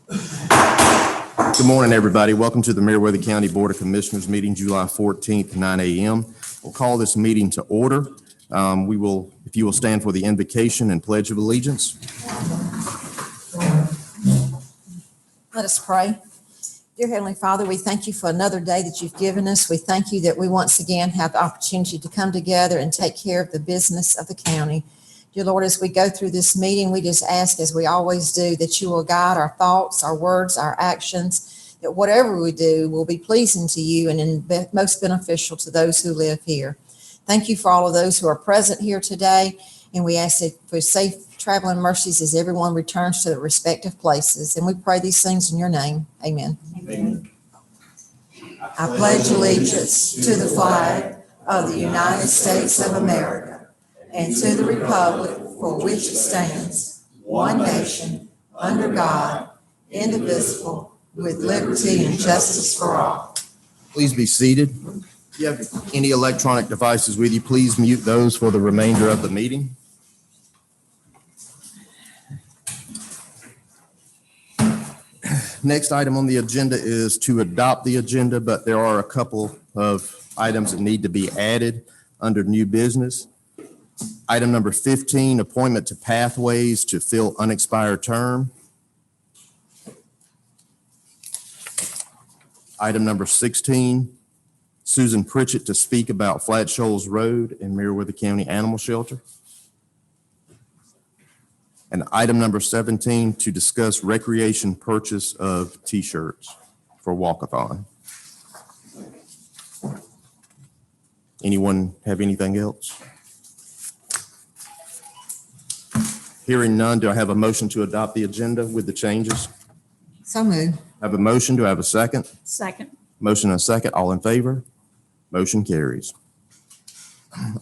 Good morning, everybody. Welcome to the Meriwether County Board of Commissioners meeting, July 14th, 9 a.m. We'll call this meeting to order. If you will stand for the invocation and pledge of allegiance. Let us pray. Dear Heavenly Father, we thank you for another day that you've given us. We thank you that we once again have the opportunity to come together and take care of the business of the county. Dear Lord, as we go through this meeting, we just ask, as we always do, that you will guide our thoughts, our words, our actions, that whatever we do will be pleasing to you and most beneficial to those who live here. Thank you for all of those who are present here today, and we ask for safe traveling mercies as everyone returns to their respective places. And we pray these things in your name. Amen. Amen. I pledge allegiance to the flag of the United States of America and to the republic for which it stands, one nation, under God, indivisible, with liberty and justice for all. Please be seated. If you have any electronic devices with you, please mute those for the remainder of the meeting. Next item on the agenda is to adopt the agenda, but there are a couple of items that need to be added under new business. Item number 15, appointment to Pathways to fill unexpired term. Item number 16, Susan Pritchett to speak about Flat Shoals Road and Meriwether County Animal Shelter. And item number 17, to discuss recreation purchase of T-shirts for Walkathon. Anyone have anything else? Hearing none, do I have a motion to adopt the agenda with the changes? So moved. I have a motion. Do I have a second? Second. Motion and a second. All in favor? Motion carries.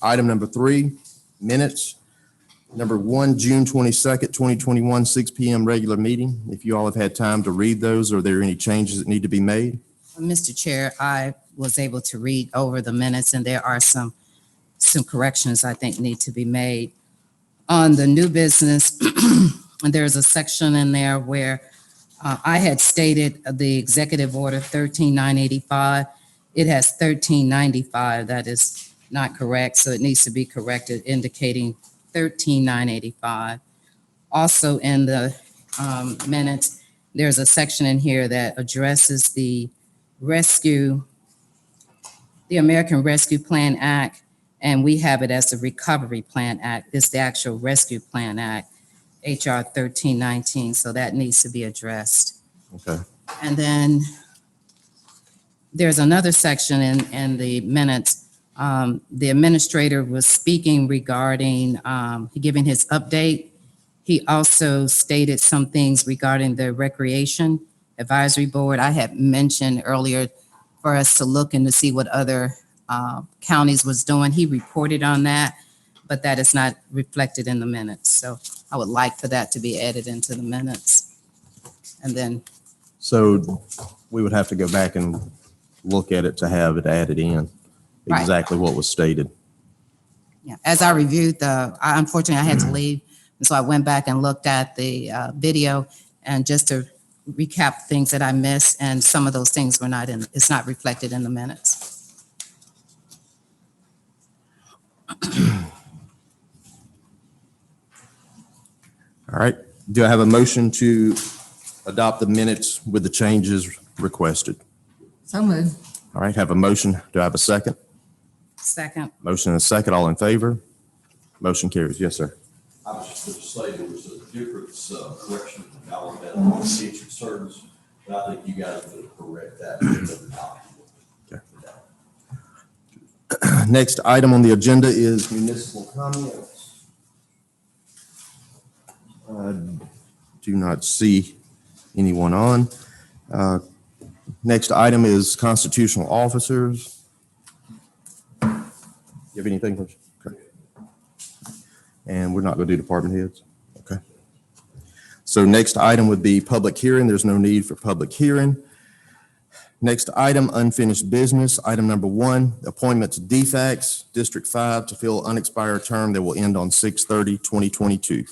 Item number 3, minutes. Number 1, June 22nd, 2021, 6 p.m. regular meeting. If you all have had time to read those, are there any changes that need to be made? Mr. Chair, I was able to read over the minutes, and there are some corrections I think need to be made. On the new business, there's a section in there where I had stated the executive order 13985. It has 1395. That is not correct, so it needs to be corrected, indicating 13985. Also in the minutes, there's a section in here that addresses the American Rescue Plan Act, and we have it as the Recovery Plan Act. It's the actual Rescue Plan Act, HR 1319, so that needs to be addressed. Okay. And then there's another section in the minutes. The administrator was speaking regarding giving his update. He also stated some things regarding the Recreation Advisory Board. I had mentioned earlier for us to look and to see what other counties was doing. He reported on that, but that is not reflected in the minutes. So I would like for that to be added into the minutes. And then, So we would have to go back and look at it to have it added in, Right. exactly what was stated. yeah, as I reviewed unfortunately I had to leave. And so I went back and looked at the video, and just to recap things that I missed, and some of those things were not in, it's not reflected in the minutes. All right. Do I have a motion to adopt the minutes with the changes requested? So moved. All right. Have a motion. Do I have a second? Second. Motion and a second. All in favor? Motion carries. Yes, sir. I was just going to say there was a difference, correction about that on the teacher service, but I think you guys would correct that in the document. Okay. Next item on the agenda is municipal comments. Do not see anyone on. Next item is constitutional officers. You have anything? Okay. And we're not going to do department heads? Okay. So next item would be public hearing. There's no need for public hearing. Next item, unfinished business. Item number 1, appointment to DFAX, District 5, to fill unexpired term that will end on 6/30/2022.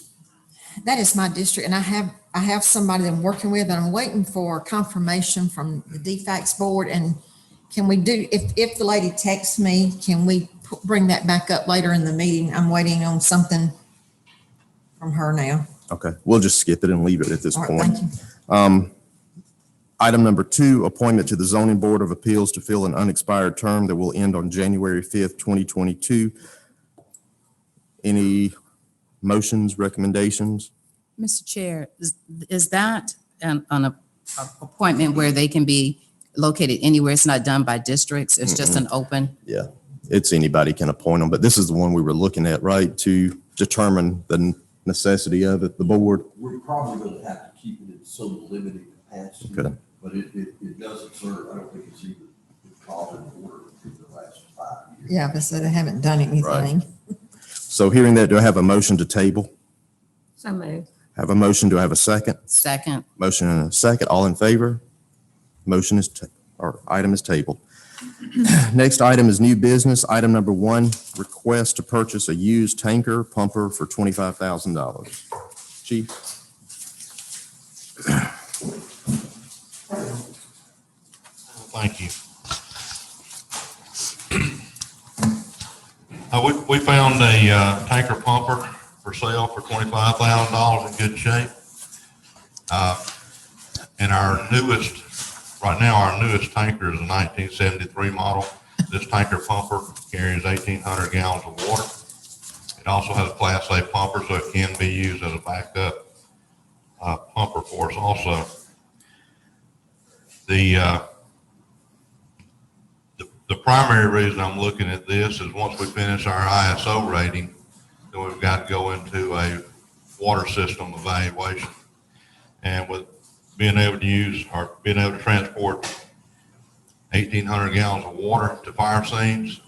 That is my district, and I have I have somebody that I'm working with, and I'm waiting for confirmation from the DFAX board. And can we do, if the lady texts me, can we bring that back up later in the meeting? I'm waiting on something from her now. Okay, we'll just skip it and leave it at this All right, point. thank you. Item number 2, appointment to the Zoning Board of Appeals to fill an unexpired term that will end on January 5th, 2022. Any motions, recommendations? Mr. Chair, is that an appointment where they can be located anywhere? It's not done by districts. It's just an open? Yeah, it's anybody can appoint them, but this is the one we were looking at, right, to determine the necessity of it, the board. We're probably gonna have to keep it in some limited capacity, Okay. but it doesn't serve, I don't think it's even called in order in the last 5 years. Yeah, but so they haven't done anything. So hearing that, do I have a motion to table? So moved. Have a motion, do I have a second? Second. Motion and a second, all in favor? Motion is, or item is tabled. Next item is new business. Item number 1, request to purchase a used tanker pumper for $25,000. Chief? Thank you. We found a tanker pumper for sale for $25,000 in good shape. And our newest tanker is a 1973 model. This tanker pumper carries 1,800 gallons of water. It also has a Class A pumper, so it can be used as a backup pumper for us also. The primary reason I'm looking at this is once we finish our ISO rating, then we've got to go into a water system evaluation. And with being able to transport 1,800 gallons of water to fire scenes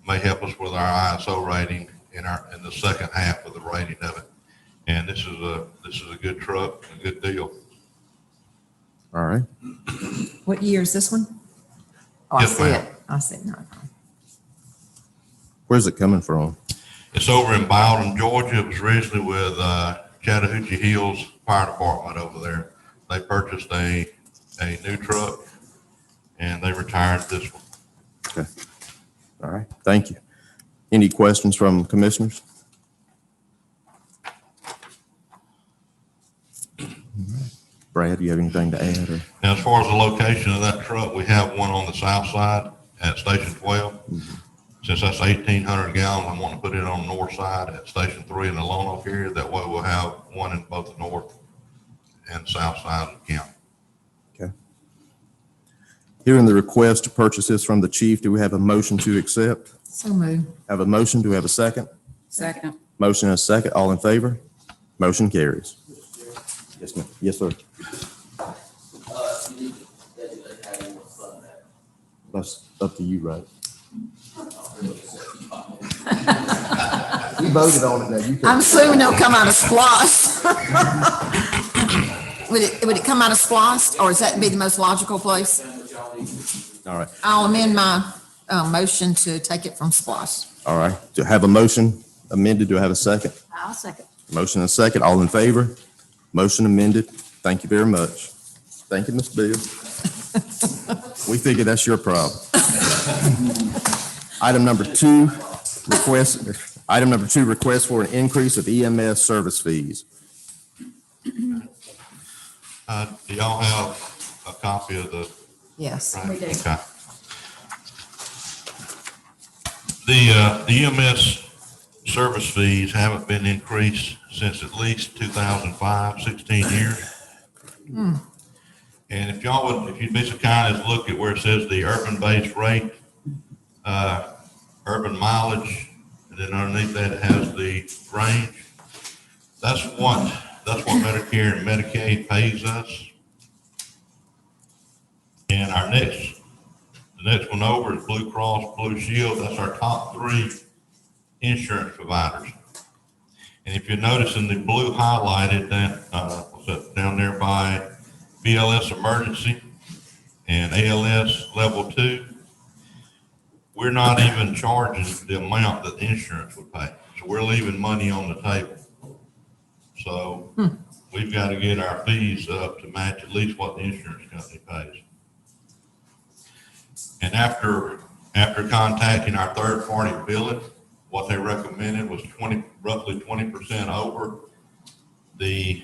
may help us with our ISO rating in the second half of the rating of it. And this is a good truck, a good deal. All right. What year is this one? Oh, I Yes, see ma'am. it. I see it. No. Where's it coming from? It's over in Bowden, Georgia. It was originally with Chattahoochee Hills Fire Department over there. They purchased a new truck and they retired this one. Okay. All right, thank you. Any questions from commissioners? Brad, do you have anything to add? Or? Now, as far as the location of that truck, we have one on the south side at Station 12. Since that's 1,800 gallons, I want to put it on the north side at Station 3 in the Lonoke area. That way we'll have one in both the north and south side of the county. Okay. Hearing the request to purchase this from the chief, do we have a motion to accept? So moved. Have a motion, do we have a second? Second. Motion and a second, all in favor? Motion carries. Yes, ma'am. Yes, sir. You need to designate how you want to fund that. That's up to you, right? We voted on it now. You I'm can. assuming it'll come out of SPOS. Would it come out of SPOS, or is that be the most logical place? All right, I'll amend my motion to take it from SPOS. all right. To have a motion amended, do I have a second? I'll second. Motion and a second, all in favor? Motion amended. Thank you very much. Thank you, Ms. Bill. We figure that's your problem. Item number 2, request for an increase of EMS service fees. Do y'all have a copy of the? Yes. Right, We do. okay. The EMS service fees haven't been increased since at least 2005, 16 years. And if you'd be so kind as look at where it says the urban base rate, urban mileage, and then underneath that it has the range. That's what Medicare and Medicaid pays us. And the next one over is Blue Cross Blue Shield. That's our top 3 insurance providers. And if you notice in the blue highlighted, down there by BLS Emergency and ALS Level 2, we're not even charging the amount that insurance would pay. So we're leaving money on the table. So we we've got to get our fees up to match at least what the insurance company pays. And after contacting our third-party billing, what they recommended was roughly 20% over the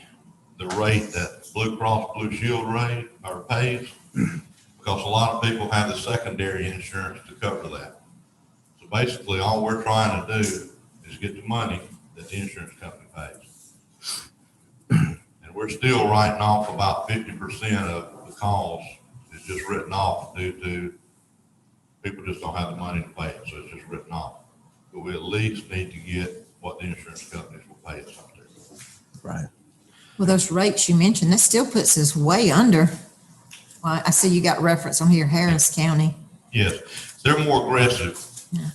rate that Blue Cross Blue Shield rate or pays, because a lot of people have the secondary insurance to cover that. So basically, all we're trying to do is get the money that the insurance company pays. And we're still writing off about 50% of the cost is just written off due to people just don't have the money to pay it, so it's just written off. But we at least need to get what the insurance companies will pay us up to. Right. Well, those rates you mentioned, that still puts us way under. Well, I see you got reference on here, Harris County. Yes, they're more aggressive. Yeah.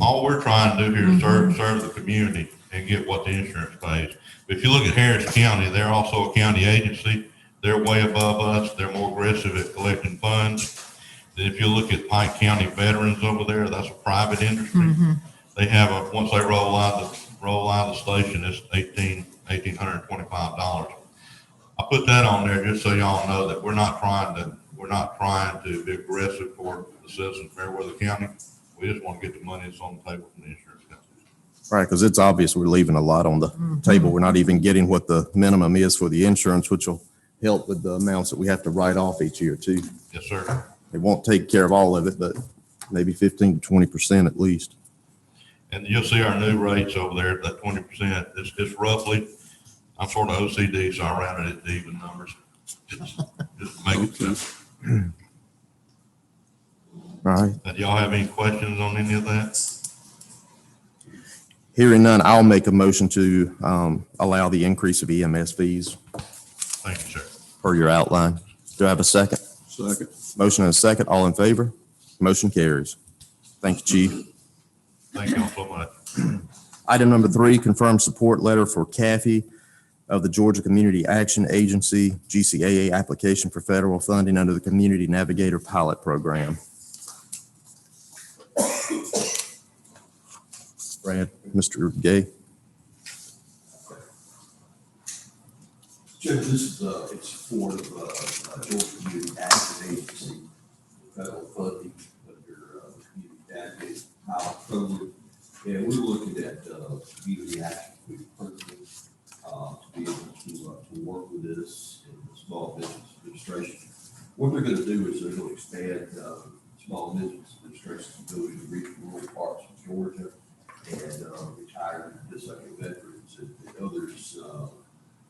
All we're trying to do here is serve the community and get what the insurance pays. But if you look at Harris County, they're also a county agency. They're way above us. They're more aggressive at collecting funds. Then if you look at Pike County Veterans over there, that's a private industry. They have once they roll out the station, it's $1,825. I put that on there just so y'all know that we're not trying to be aggressive toward the citizens of Meriwether County. We just want to get the money that's on the table from the insurance company. Right, because it's obvious we're leaving a lot on the table. We're not even getting what the minimum is for the insurance, which will help with the amounts that we have to write off each year too. Yes, sir. It won't take care of all of it, but maybe 15 to 20% at least. And you'll see our new rates over there, that 20%, it's roughly, I'm sort of OCD, so I rounded it to even numbers. Just to make it simple. All right. Do y'all have any questions on any of that? Hearing none, I'll make a motion to allow the increase of EMS fees Thank you, sir. per your outline. Do I have a second? Second. Motion and a second. All in favor? Motion carries. Thank you, Chief. Thank y'all so much. Item number 3, confirm support letter for Kathy of the Georgia Community Action Agency, GCAA application for federal funding under the Community Navigator Pilot Program. Brad, Mr. Gay. Judge, this is, in support of, Georgia Community Action Agency, federal funding under, Community Navigator Pilot Program. And we're looking at, community action program, to be able to work with this in the Small Business Administration. What they're gonna do is they're gonna expand, Small Business Administration's ability to reach rural parts of Georgia and, retired disabled veterans and others,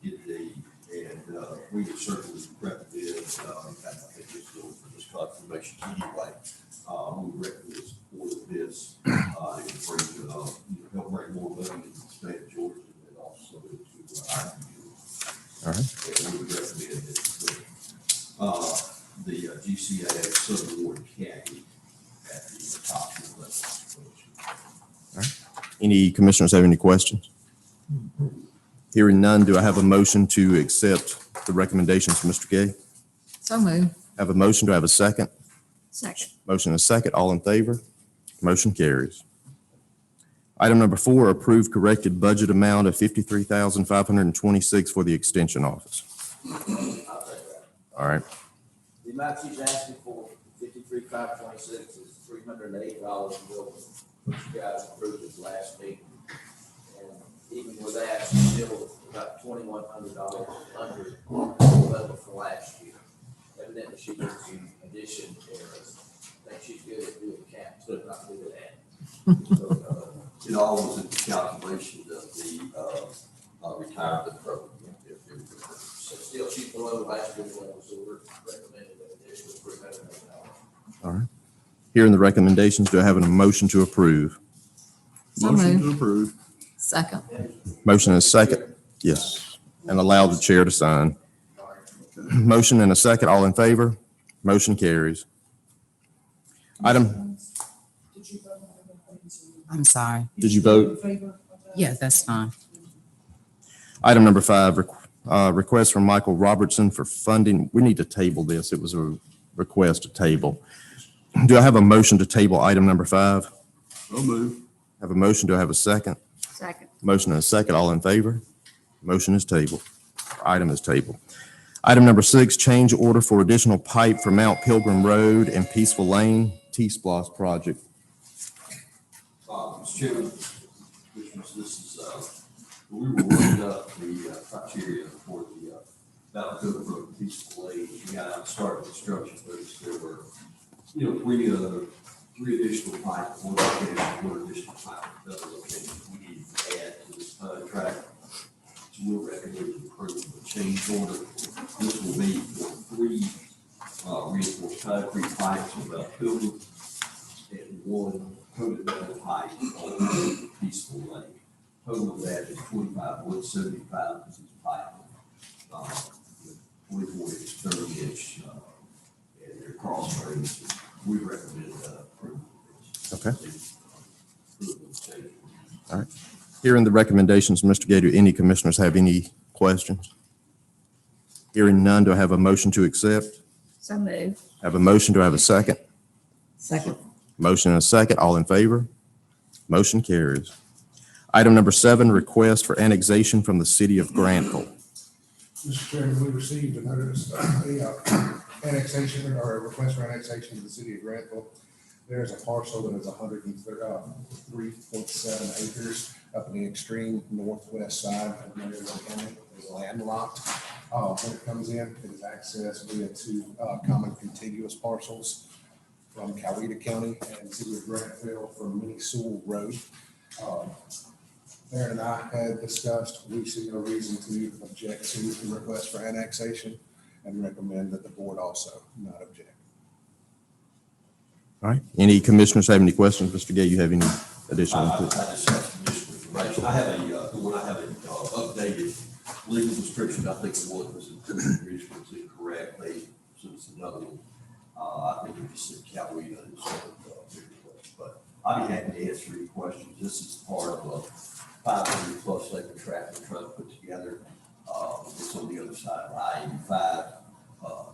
in need. And, we would certainly recommend, in fact, I think this bill for this confirmation anyway, we recommend support of this, and bring, help bring more money into the state of Georgia and also into our community. All right. And we would recommend that, the GCAA subaward county at the top level. Any commissioners have any questions? Hearing none, do I have a motion to accept the recommendations from Mr. Gay? So moved. Have a motion, do I have a second? Second. Motion and a second, all in favor? Motion carries. Item number 4, approve corrected budget amount of $53,526 for the Extension Office. All right, The amount she's asking for, 53,526, is $380 more, which you guys approved at the last meeting. And even with that, she's still about $2,100 under the level for last year. Evidently, she did some addition errors. I think she's good at doing counts, but not good at that. So, It all was in the calculation of the, retirement program. so still she's below last year's level, so we're recommending that addition of $380. all right. Hearing the recommendations, do I have a motion to approve? So Motion moved. to approve. Second. Motion and a second? Yes. And allow the chair to sign. Motion and a second, all in favor? Motion carries. Item, I'm sorry. did you vote? Yeah, that's fine. Item number 5, request from Michael Robertson for funding. We need to table this. It was a request to table. Do I have a motion to table item number 5? So move. Have a motion. Do I have a second? Second. Motion and a second. All in favor? Motion is tabled. Item is tabled. Item number 6, change order for additional pipe for Mount Pilgrim Road and Peaceful Lane T-Splosh project. Mr. Chairman, Commissioners, this is, we were working up the criteria for the Mount Pilgrim Road Peaceful Lane. We got out and started construction, but there were, three additional pipe, one location, one additional pipe, another location we need to add to this contract. So we'll recommend approval of the change order. This will be for 3 reinforced concrete pipes on Mount Pilgrim and 1 coated metal pipe on Peaceful Lane. Total of that is 25,175 pieces of pipe, 24-inch, 30-inch, and their cross frames. We recommend approval of this. Okay. Approval of the change order. All right. Hearing the recommendations, Mr. Gay, do any commissioners have any questions? Hearing none, do I have a motion to accept? So moved. Have a motion, do I have a second? Second. Motion and a second, all in favor? Motion carries. Item number 7, request for annexation from the city of Granville. Mr. Chairman, we received a notice, annexation or a request for annexation to the city of Granville. There's a parcel that is 103.7 acres up in the extreme northwest side of Marion County. It's landlocked. When it comes in, it is accessed via 2 common contiguous parcels from Coweta County and city of Granville from Mini Sewell Road. Aaron and I had discussed, we see no reason to object to the request for annexation and recommend that the board also not object. All right. Any commissioners have any questions? Mr. Gay, you have any additional I input? just have some additional information. I have an updated legal description. I think the one was incorrect. So it's another one. I think we just said Coweta instead of but I'd be happy to answer any questions. This is part of a 500+ acre tract we're trying to put together. It's on the other side of I-85.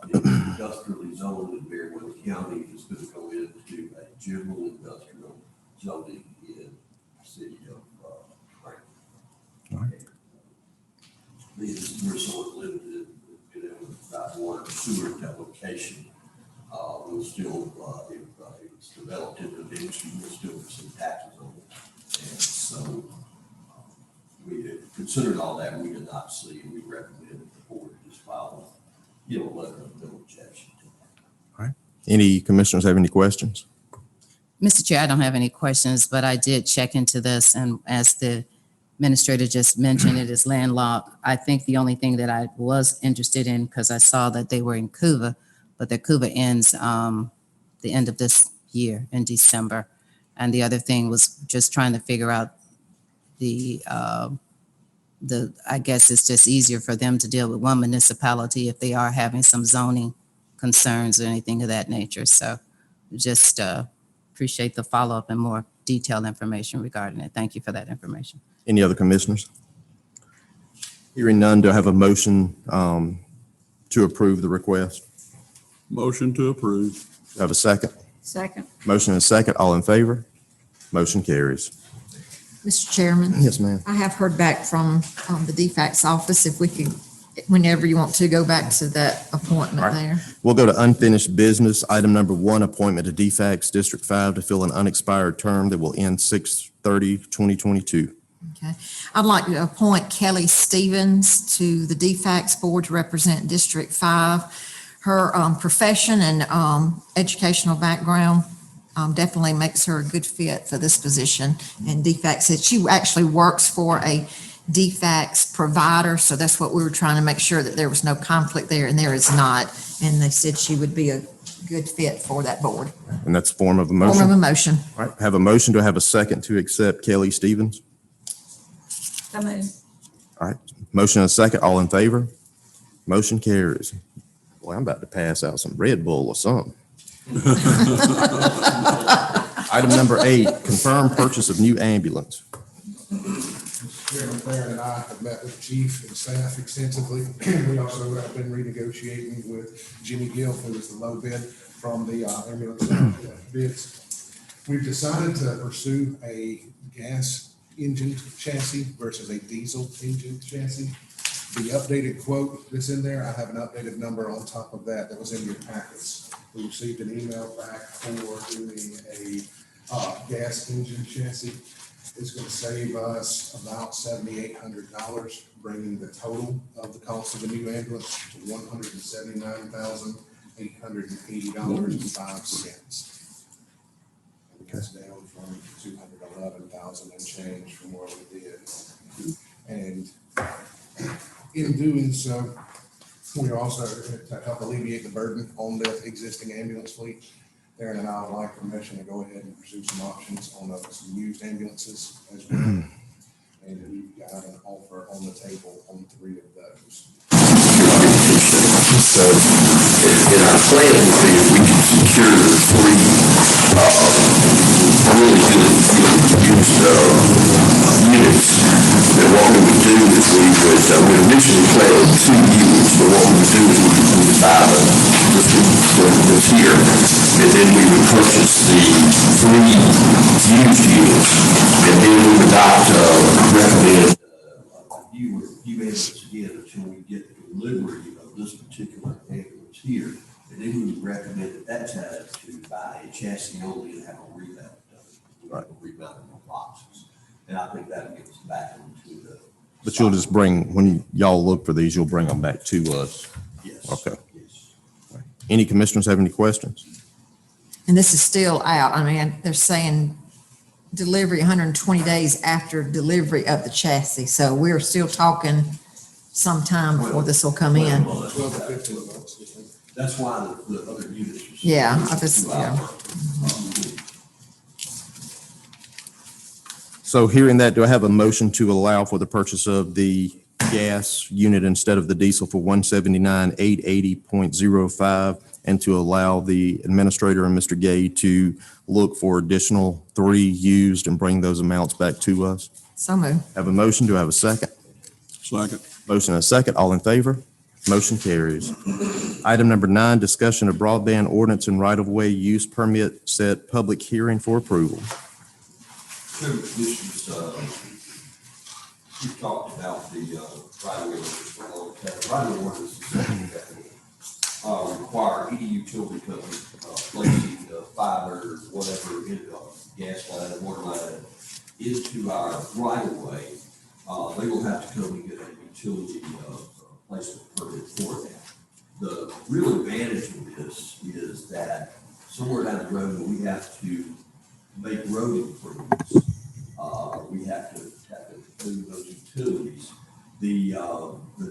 It's industrially zoned in Marion County. It's going to go into a general industrial zoning in the city of Franklin. Right. We're sort of limited, about water and sewer at that location. We'll still, if it's developed into the industry, we'll still get some taxes on it. And so we had considered all that. We did not see, we recommend that the board just file, a letter of no objection to that. All right. Any commissioners have any questions? Mr. Chair, I don't have any questions, but I did check into this, and as the administrator just mentioned, it is landlocked. I think the only thing that I was interested in, because I saw that they were in Cuba, but the Cuba ends the end of this year in December. And the other thing was just trying to figure out I guess it's just easier for them to deal with one municipality if they are having some zoning concerns or anything of that nature. So just appreciate the follow-up and more detailed information regarding it. Thank you for that information. Any other commissioners? Hearing none, do I have a motion to approve the request? Motion to approve. Do I have a second? Second. Motion and a second, all in favor? Motion carries. Mr. Chairman, Yes, ma'am. I have heard back from the DFAC's office. If we could, whenever you want to, go back to that appointment All right. there. We'll go to unfinished business. Item number 1, appointment to DFACS District 5 to fill an unexpired term that will end 6/30/2022. Okay. I'd like to appoint Kelly Stevens to the DFAC's board to represent District 5. Her profession and educational background definitely makes her a good fit for this position. And DFACS said she actually works for a DFACS provider, so that's what we were trying to make sure that there was no conflict there, and there is not. And they said she would be a good fit for that board. And that's form of a Form of motion. a motion. All right, have a motion to have a second to accept Kelly Stevens. So moved. All right, motion and a second, all in favor? Motion carries. Boy, I'm about to pass out some Red Bull or something. Item number 8, confirm purchase of new ambulance. Mr. Chairman, Aaron and I have met with chief and staff extensively. We also have been renegotiating with Jimmy Gill, who was the low bid from the ambulance bids. We've decided to pursue a gas engine chassis versus a diesel engine chassis. The updated quote that's in there, I have an updated number on top of that was in your packets. We received an email back for doing a gas engine chassis. It's going to save us about $7,800, bringing the total of the cost of the new ambulance to $179,880.05. That's down from 211,000 and change from where we did. And in doing so, we are also to help alleviate the burden on the existing ambulance fleet. Darren and I would like permission to go ahead and pursue some options on some used ambulances as well. And we've got an offer on the table on 3 of those. So in our plan would be if we can secure 3 really good used units, then what we would do is we would initially plan 2 units, but what we would do is we would buy this here, and then we would purchase the 3 used units, and then we would not recommend You ambulance again until we get the delivery of this particular ambulance here. And then we would recommend at that time to buy a chassis only and have a remount done. Right. Remount on boxes. And I think that gets us back into the. But you'll just bring, when y'all look for these, you'll bring them back to us. Yes. Okay. Yes. Any commissioners have any questions? And this is still out. I mean, they're saying delivery 120 days after delivery of the chassis. So we're still talking sometime before this will come in. 12 to 15 months. That's why the other units. are- Yeah, I just, yeah. So hearing that, do I have a motion to allow for the purchase of the gas unit instead of the diesel for $179,880.05 and to allow the administrator and Mr. Gay to look for additional 3 used and bring those amounts back to us? So moved. Have a motion. Do I have a second? Second. Motion and a second. All in favor? Motion carries. Item number 9, discussion of broadband ordinance and right-of-way use permit set public hearing for approval. So commissioners, we talked about the right-of-way ordinance for a long time. Right-of-way ordinance is something that will require any utility company placing fiber or whatever, gas line, water line into our right-of-way. They will have to come and get a utility placement permit for that. The real advantage of this is that somewhere down the road, we have to make road improvements. We have to include those utilities. The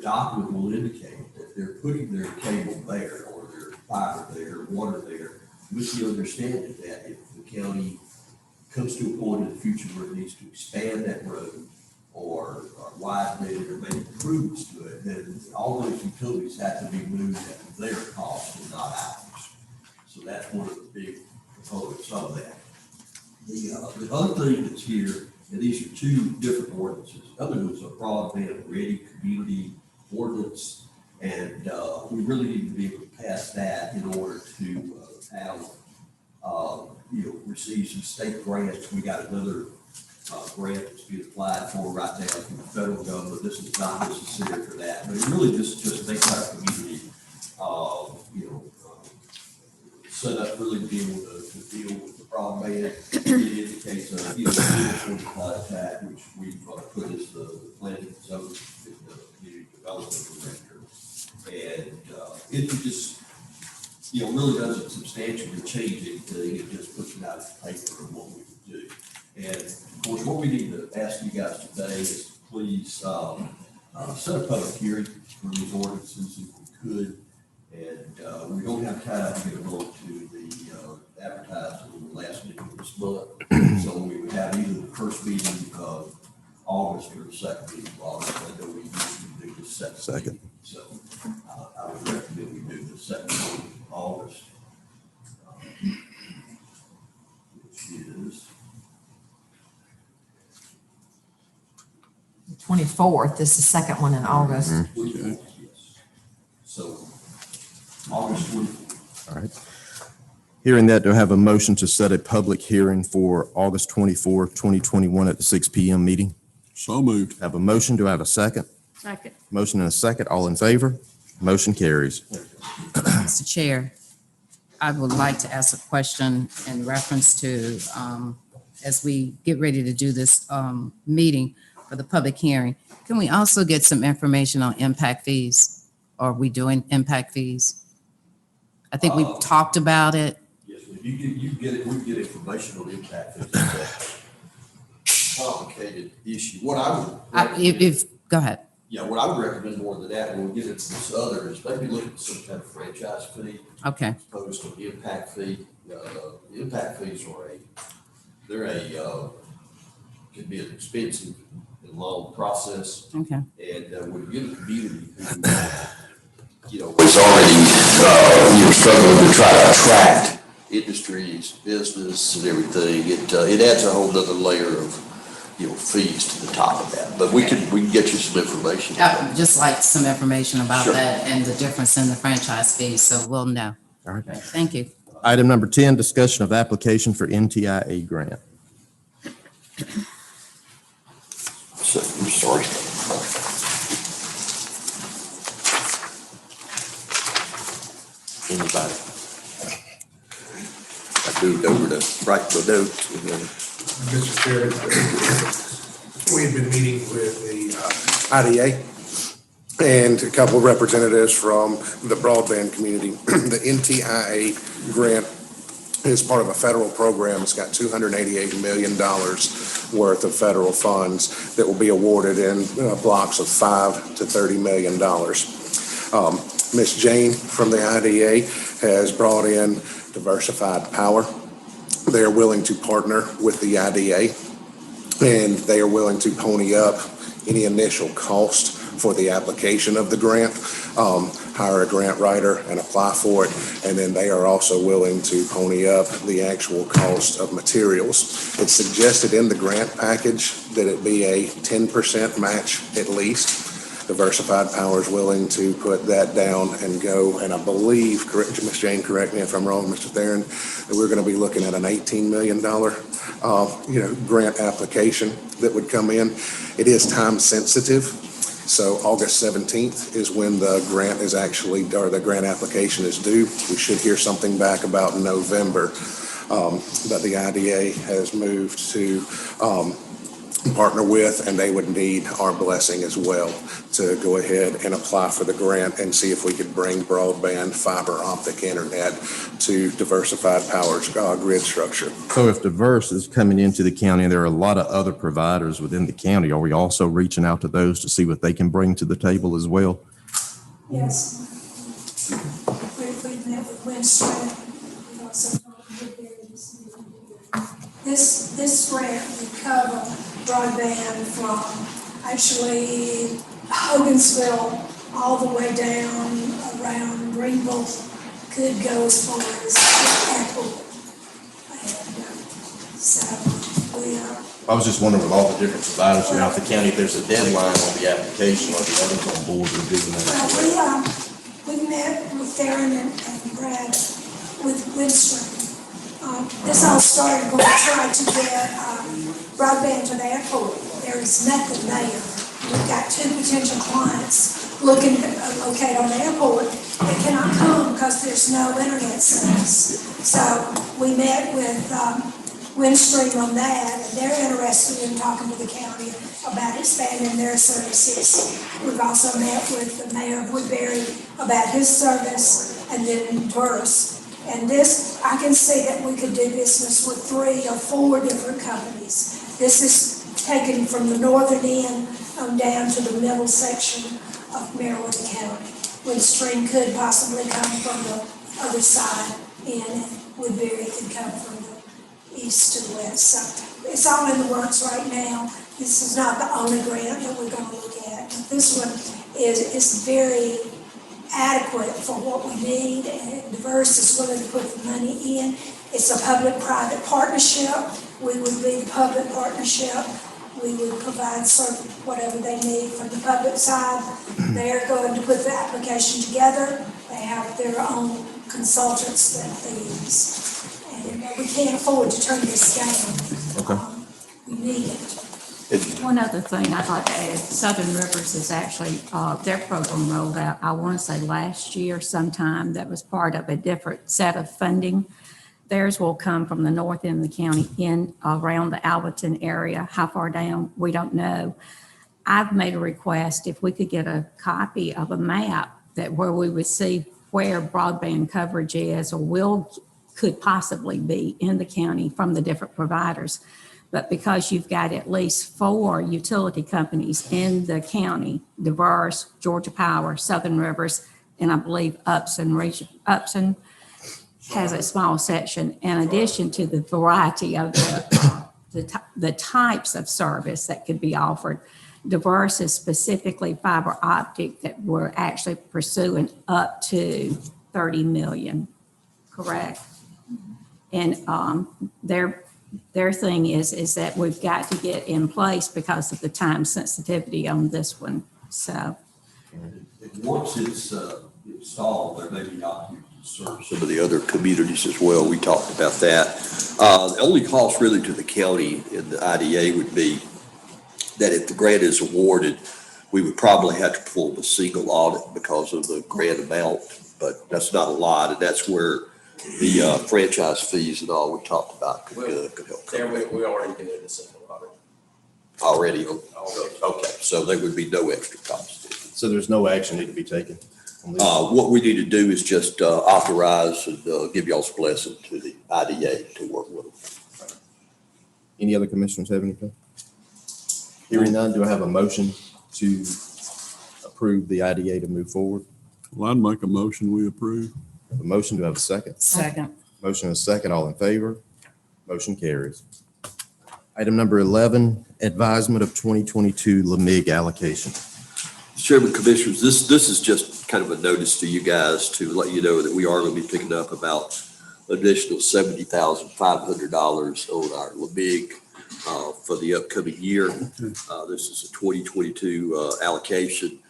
document will indicate that they're putting their cable there or their fiber there, water there, with the understanding that if the county comes to a point in the future where it needs to expand that road or widen it or make improvements to it, then all those utilities have to be moved at their cost and not ours. So that's one of the big components of that. The other thing that's here, and these are 2 different ordinances. The other one's a broadband ready community ordinance, and we really need to be able to pass that in order to have, receive some state grants. We got another grant that's being applied for right now from the federal government. This is not necessary for that, but it really just makes our community, set up really to be able to deal with the broadband. It indicates a, contact, which we've put as the planning zone, the community development director. And it just, really doesn't substantially change anything. It just puts it out of paper of what we would do. And of course, what we need to ask you guys today is please set a public hearing for these ordinances if we could. And we don't have time to get them on to the advertising in the last meeting of this month. So we would have either the first meeting of August or the second meeting of August. I know we usually do the second. Meeting. So I would recommend we do the second meeting of August, which is 24th. This is the second one in August. yes. So August 24th. All right. Hearing that, do I have a motion to set a public hearing for August 24th, 2021 at the 6 p.m. meeting? So moved. Have a motion. Do I have a second? Second. Motion and a second. All in favor? Motion carries. Mr. Chair, I would like to ask a question in reference to, as we get ready to do this meeting for the public hearing, can we also get some information on impact fees? Are we doing impact fees? I think we've talked about it. Yes, when you get it, we get information on impact fees. It's a complicated issue. What I would. Go ahead. Yeah, what I would recommend more than that, when we get into this other, is maybe look at some kind of franchise fee. Okay. As opposed to the impact fee. The impact fees are can be an expensive and long process. Okay. And when you get a community who, Was already, struggling to try to attract industries, business and everything, it adds a whole nother layer of, fees to the top of that. But we can get you some information. Just like some information about Sure. that and the difference in the franchise fees, so we'll know. All right. Thank you. Item number 10, discussion of application for NTIA grant. So, I'm sorry. Anybody? I moved over to write the notes. Mr. Chairman, we had been meeting with the IDA and a couple of representatives from the broadband community. The NTIA grant is part of a federal program. It's got $288 million worth of federal funds that will be awarded in blocks of $5 to $30 million. Ms. Jane from the IDA has brought in Diversified Power. They are willing to partner with the IDA, and they are willing to pony up any initial cost for the application of the grant, hire a grant writer and apply for it. And then they are also willing to pony up the actual cost of materials. It's suggested in the grant package that it be a 10% match at least. Diversified Power is willing to put that down and go, and I believe, correct, Ms. Jane, correct me if I'm wrong, Mr. Theron, that we're going to be looking at an $18 million, grant application that would come in. It is time sensitive. So August 17th is when the grant is actually, or the grant application is due. We should hear something back about November. But the IDA has moved to partner with, and they would need our blessing as well to go ahead and apply for the grant and see if we could bring broadband fiber optic internet to Diversified Power's grid structure. So if Diverse is coming into the county, and there are a lot of other providers within the county, are we also reaching out to those to see what they can bring to the table as well? Yes. We've met with Winston. We've also talked with various. This grant would cover broadband from actually Hogansville all the way down around Granville, could go as far as Apple. And so we are. I was just wondering, with all the different providers throughout the county, if there's a deadline on the application, or the others on board with doing that. Well, we met with Theron and Brad with Windstream. This all started when we tried to get broadband to the airport. There is nothing there. We've got two potential clients looking to locate on the airport. They cannot come because there's no internet service. So we met with Windstream on that, and they're interested in talking to the county about expanding their services. We've also met with the mayor of Woodbury about his service, and then Doris. And this, I can see that we could do business with 3 or 4 different companies. This is taken from the northern end on down to the middle section of Meriwether County. Windstream could possibly come from the other side, and Woodbury could come from the east to the west. So it's all in the works right now. This is not the only grant that we're going to look at. This one is very adequate for what we need, and Diverse is willing to put the money in. It's a public-private partnership. We would be the public partnership. We would provide whatever they need from the public side. They're going to put the application together. They have their own consultants that they use. And we can't afford to turn this down. Okay. We need it. One other thing I'd like to add, Southern Rivers is actually, their program rolled out, I want to say last year sometime, that was part of a different set of funding. Theirs will come from the north end of the county in around the Alberton area. How far down, we don't know. I've made a request if we could get a copy of a map that where we would see where broadband coverage is or could possibly be in the county from the different providers. But because you've got at least 4 utility companies in the county, Diverse, Georgia Power, Southern Rivers, and I believe Upson has a small section, in addition to the variety of the types of service that could be offered. Diverse is specifically fiber optic that we're actually pursuing up to 30 million, correct? And their thing is that we've got to get in place because of the time sensitivity on this one, so. And once it's installed, there may be opportunities to serve some of the other communities as well. We talked about that. The only cost really to the county in the IDA would be that if the grant is awarded, we would probably have to pull the single audit because of the grant amount, but that's not a lot, and that's where the franchise fees and all we talked about could help. There, we already did the single audit. Already? Okay, so there would be no extra cost. So there's no action need to be taken on this? What we need to do is just authorize and give y'all's blessing to the IDA to work with them. Any other commissioners have anything? Hearing none, do I have a motion to approve the IDA to move forward? Well, I'd make a motion, we approve. A motion, do I have a second? Second. Motion is second, all in favor? Motion carries. Item number 11, advisement of 2022 LMIG allocation. Chairman, Commissioners, this is just kind of a notice to you guys to let you know that we are going to be picking up about additional $70,500 on our LMIG for the upcoming year. This is a 2022 allocation.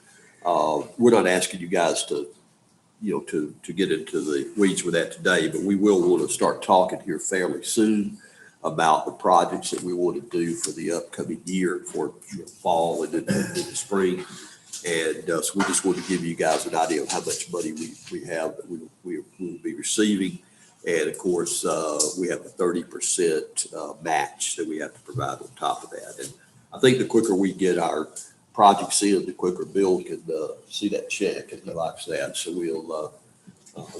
We're not asking you guys to get into the weeds with that today, but we will want to start talking here fairly soon about the projects that we want to do for the upcoming year for fall and in the spring. And so we just want to give you guys an idea of how much money we have that we will be receiving. And of course, we have a 30% match that we have to provide on top of that. And I think the quicker we get our projects in, the quicker Bill can see that check, and he likes that. So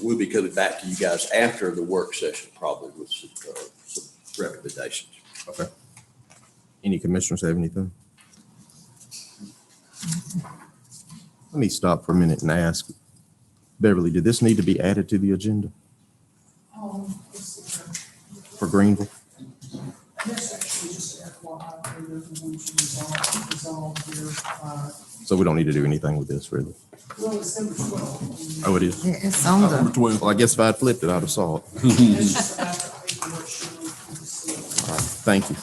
we'll be coming back to you guys after the work session, probably with some recommendations. Okay. Any commissioners have anything? Let me stop for a minute and ask, Beverly, did this need to be added to the agenda for Greenville? Yes, actually, just FYI, the resolution is resolved here. So we don't need to do anything with this, really? Well, it's number 12. Oh, it is? Yeah, it's on Number the, 12. Well, I guess if I'd flipped it, I'd have saw it. It's just about the paperwork showing the seal. All right, thank you.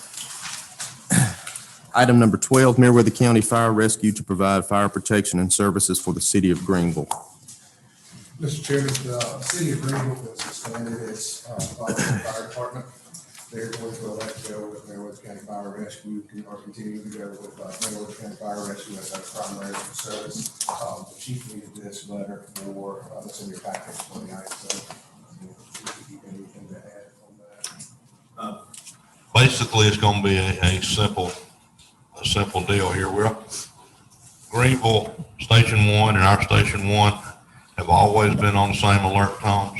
Item number 12, Meriwether County Fire Rescue to provide fire protection and services for the city of Greenville. Mr. Chairman, the city of Granville has expanded its fire department. They're going to elect to go with Meriwether County Fire Rescue, or continue to go with Meriwether County Fire Rescue as our primary service. The chief needed this letter for, that's in your package for the item. So, if you have anything to add on that. Basically, it's going to be a simple deal here. We're Greenville Station 1 and our Station 1 have always been on the same alert tones.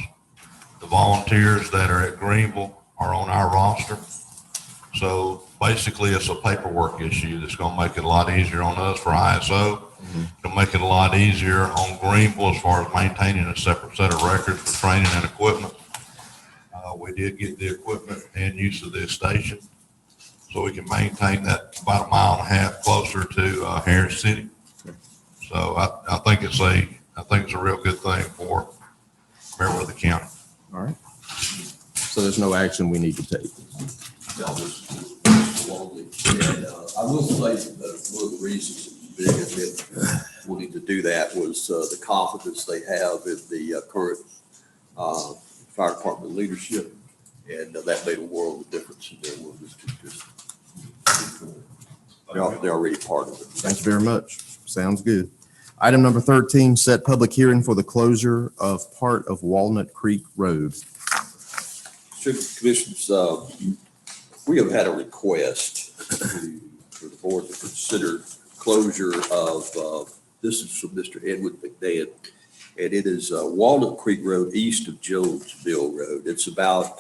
The volunteers that are at Greenville are on our roster. So basically, it's a paperwork issue that's going to make it a lot easier on us for ISO. It'll make it a lot easier on Greenville as far as maintaining a separate set of records for training and equipment. We did get the equipment and use of this station, so we can maintain that about 1.5 miles closer to Harris City. So I think it's a real good thing for Meriwether County. All right. So there's no action we need to take. No, this slowly. And I will say that one of the reasons Big has been wanting to do that was the confidence they have in the current fire department leadership. And that made a world of difference in their willingness to just move forward. They're already part of it. Thank you very much. Sounds good. Item number 13, set public hearing for the closure of part of Walnut Creek Road. Commissioners, we have had a request for the board to consider closure of, this is from Mr. Edward McDade, and it is Walnut Creek Road east of Jonesville Road. It's about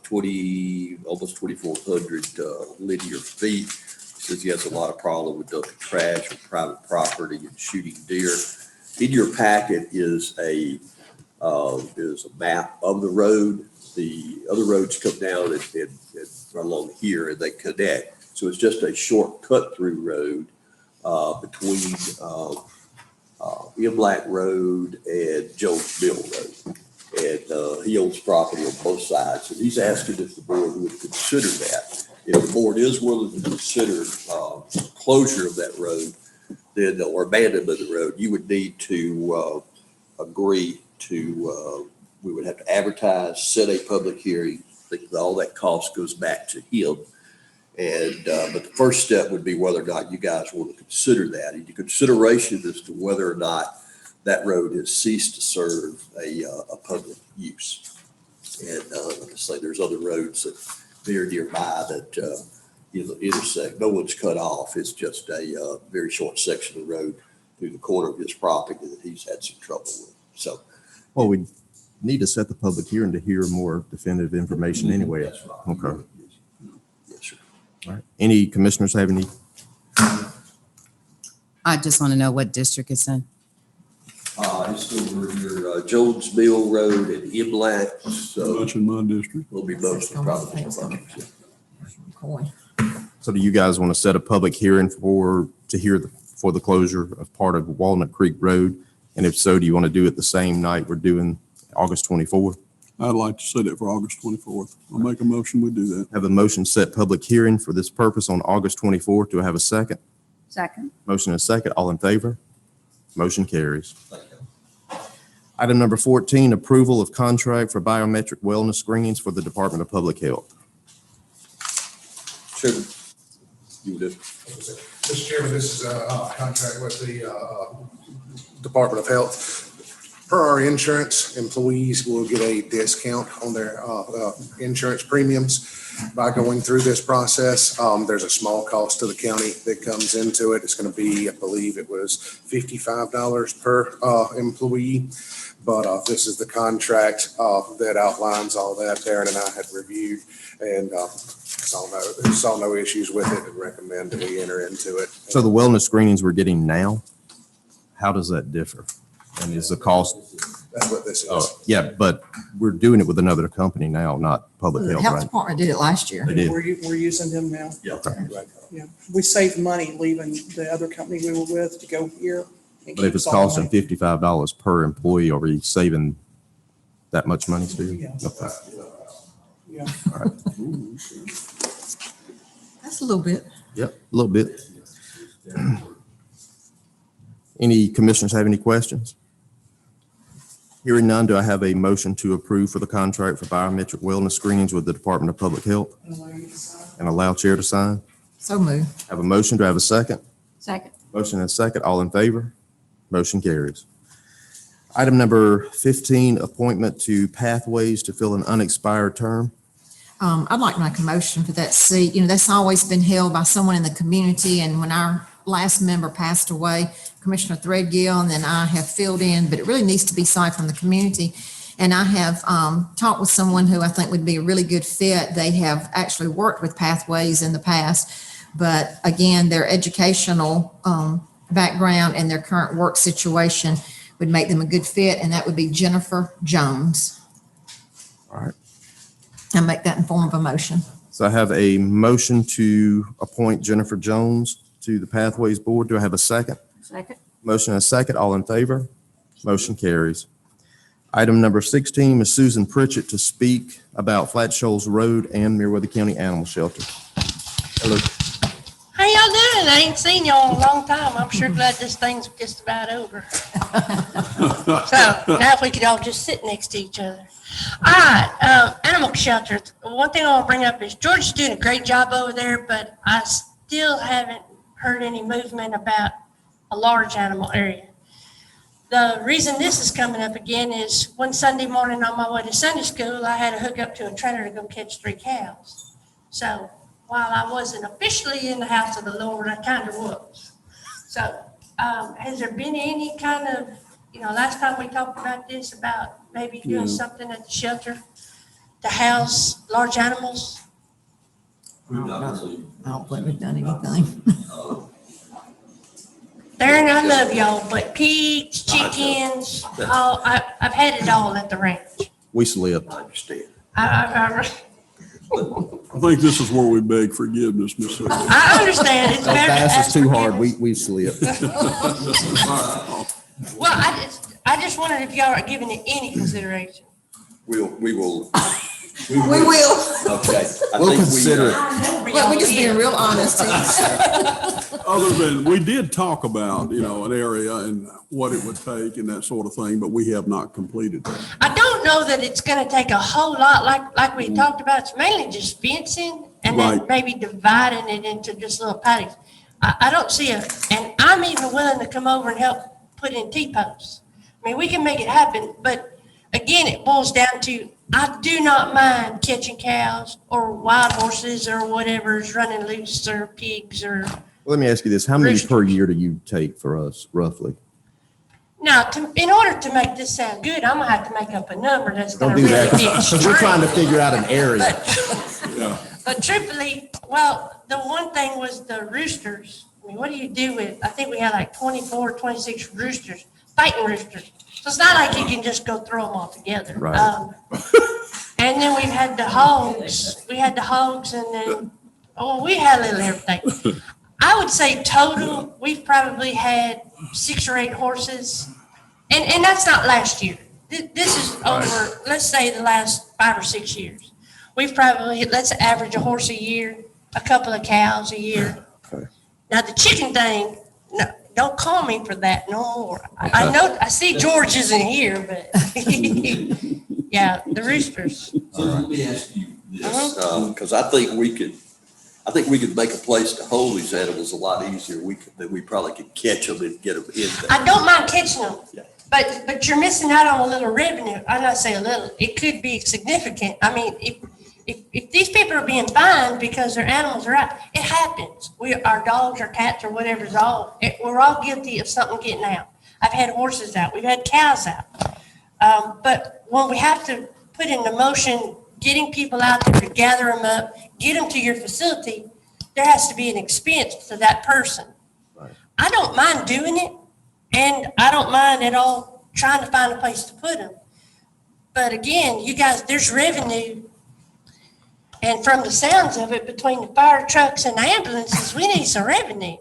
20, almost 2,400 linear feet. Says he has a lot of problem with dumping trash on private property and shooting deer. In your packet is a map of the road. The other roads come down and run along here and they connect. So it's just a short cut through road between Black Road and Jonesville Road. And he owns property on both sides. And he's asking if the board would consider that. If the board is willing to consider closure of that road, then, or abandonment of the road, you would need to agree to, we would have to advertise, set a public hearing. I think all that cost goes back to him. And, but the first step would be whether or not you guys want to consider that. And your consideration as to whether or not that road has ceased to serve a public use. And like I say, there's other roads that very nearby that intersect. No one's cut off. It's just a very short section of the road through the corner of his property that he's had some trouble with. So, Well, we need to set the public hearing to hear more definitive information anyway. that's right. Okay. Yes, sir. All right. Any commissioners have any? I just want to know what district it's in. It's over near Jonesville Road and Imlac, so Much in my district. it'll be most of probably. Coin. So do you guys want to set a public hearing for the closure of part of Walnut Creek Road? And if so, do you want to do it the same night we're doing August 24th? I'd like to set it for August 24th. I'll make a motion, we do that. Have a motion set public hearing for this purpose on August 24th. Do I have a second? Second. Motion and a second. All in favor? Motion carries. Thank you. Item number 14, approval of contract for biometric wellness screenings for the Department of Public Health. Sure. You would. Mr. Chairman, this is a contract with the Department of Health. Per our insurance, employees will get a discount on their insurance premiums by going through this process. There's a small cost to the county that comes into it. It's going to be, I believe it was $55 per employee. But this is the contract that outlines all that Darren and I had reviewed, and saw no issues with it and recommend that we enter into it. So the wellness screenings we're getting now, how does that differ? And is the cost? That's what this Oh, is. yeah, but we're doing it with another company now, not Public The Health, health right? department did it last year. They did. We're using them now. Right. Yeah, we saved money leaving the other company we were with to go here. and But if keep it's us all costing money. $55 per employee, are we saving that much money still? Yeah. Okay. Yeah. That's a little bit. Yep, a little bit. Any commissioners have any questions? Hearing none, do I have a motion to approve for the contract for biometric wellness screenings with the Department of Public Health and allow chair to sign? So move. Have a motion. Do I have a second? Second. Motion and a second. All in favor? Motion carries. Item number 15, appointment to Pathways to fill an unexpired term. I'd like to make a motion for that seat. You know, that's always been held by someone in the community, and when our last member passed away, Commissioner Threadgill, and then I have filled in, but it really needs to be signed from the community. And I have talked with someone who I think would be a really good fit. They have actually worked with Pathways in the past, but again, their educational background and their current work situation would make them a good fit, and that would be Jennifer Jones. All right. I make that in form of a motion. So I have a motion to appoint Jennifer Jones to the Pathways Board. Do I have a second? Second. Motion and a second. All in favor? Motion carries. Item number 16, Ms. Susan Pritchett to speak about Flat Shoals Road and Meriwether County Animal Shelter. Hello. How y'all doing? I ain't seen y'all in a long time. I'm sure glad this thing's just about over. So now if we could all just sit next to each other. All right, animal shelter. One thing I want to bring up is George is doing a great job over there, but I still haven't heard any movement about a large animal area. The reason this is coming up again is one Sunday morning on my way to Sunday school, I had to hook up to a trailer to go catch 3 cows. So while I wasn't officially in the house of the Lord, I kind of was. So has there been any kind of, last time we talked about this, about maybe doing something at the shelter to house large animals? We've not really, I don't think we've done anything. Darren, I love y'all, but pigs, chickens, I've had it all at the ranch. We slipped. I understand. I I think this is where we beg forgiveness, Miss Sarah. I understand. It's That better to pass ask is too hard. forgiveness. We slipped. Well, I just wondered if y'all are giving it any consideration. We will. We will. Okay. We'll consider it. Well, we're just being real honest here. Other than, we did talk about, an area and what it would take and that sort of thing, but we have not completed that. I don't know that it's gonna take a whole lot, like we talked about. It's mainly just fencing and then Right. maybe dividing it into just little patties. I don't see and I'm even willing to come over and help put in T-posts. I mean, we can make it happen, but again, it boils down to, I do not mind catching cows or wild horses or whatever's running loose or pigs or. Let me ask you this. How many per year do you take for us roughly? Now, in order to make this sound good, I'm gonna have to make up a number that's Don't gonna do really that. be extreme. We're trying to figure out an area. But truthfully, well, the one thing was the roosters. I mean, what do you do with, I think we had like 24, 26 roosters, fighting roosters. So it's not like you can just go throw them all together. Right. And then we've had the hogs. We had the hogs and then, we had a little everything. I would say total, we've probably had 6 or 8 horses. And that's not last year. This is over, let's say the last 5 or 6 years. We've probably, let's average a horse a year, a couple of cows a year. Okay. Now, the chicken thing, no, don't call me for that no more. I know, I see George isn't here, but yeah, the roosters. So let me ask you this, because I think we could make a place to hold these animals a lot easier. We probably could catch them and get them in there. I don't mind catching them, Yeah. but you're missing out on a little revenue. I'm not saying a little, it could be significant. I mean, if these people are being fined because their animals are out, it happens. Our dogs, our cats, or whatever's we're all guilty of something getting out. I've had horses out, we've had cows out. But when we have to put into motion, getting people out there to gather them up, get them to your facility, there has to be an expense to that person. Right. I don't mind doing it, and I don't mind at all trying to find a place to put them. But again, you guys, there's revenue. And from the sounds of it, between the fire trucks and the ambulances, we need some revenue.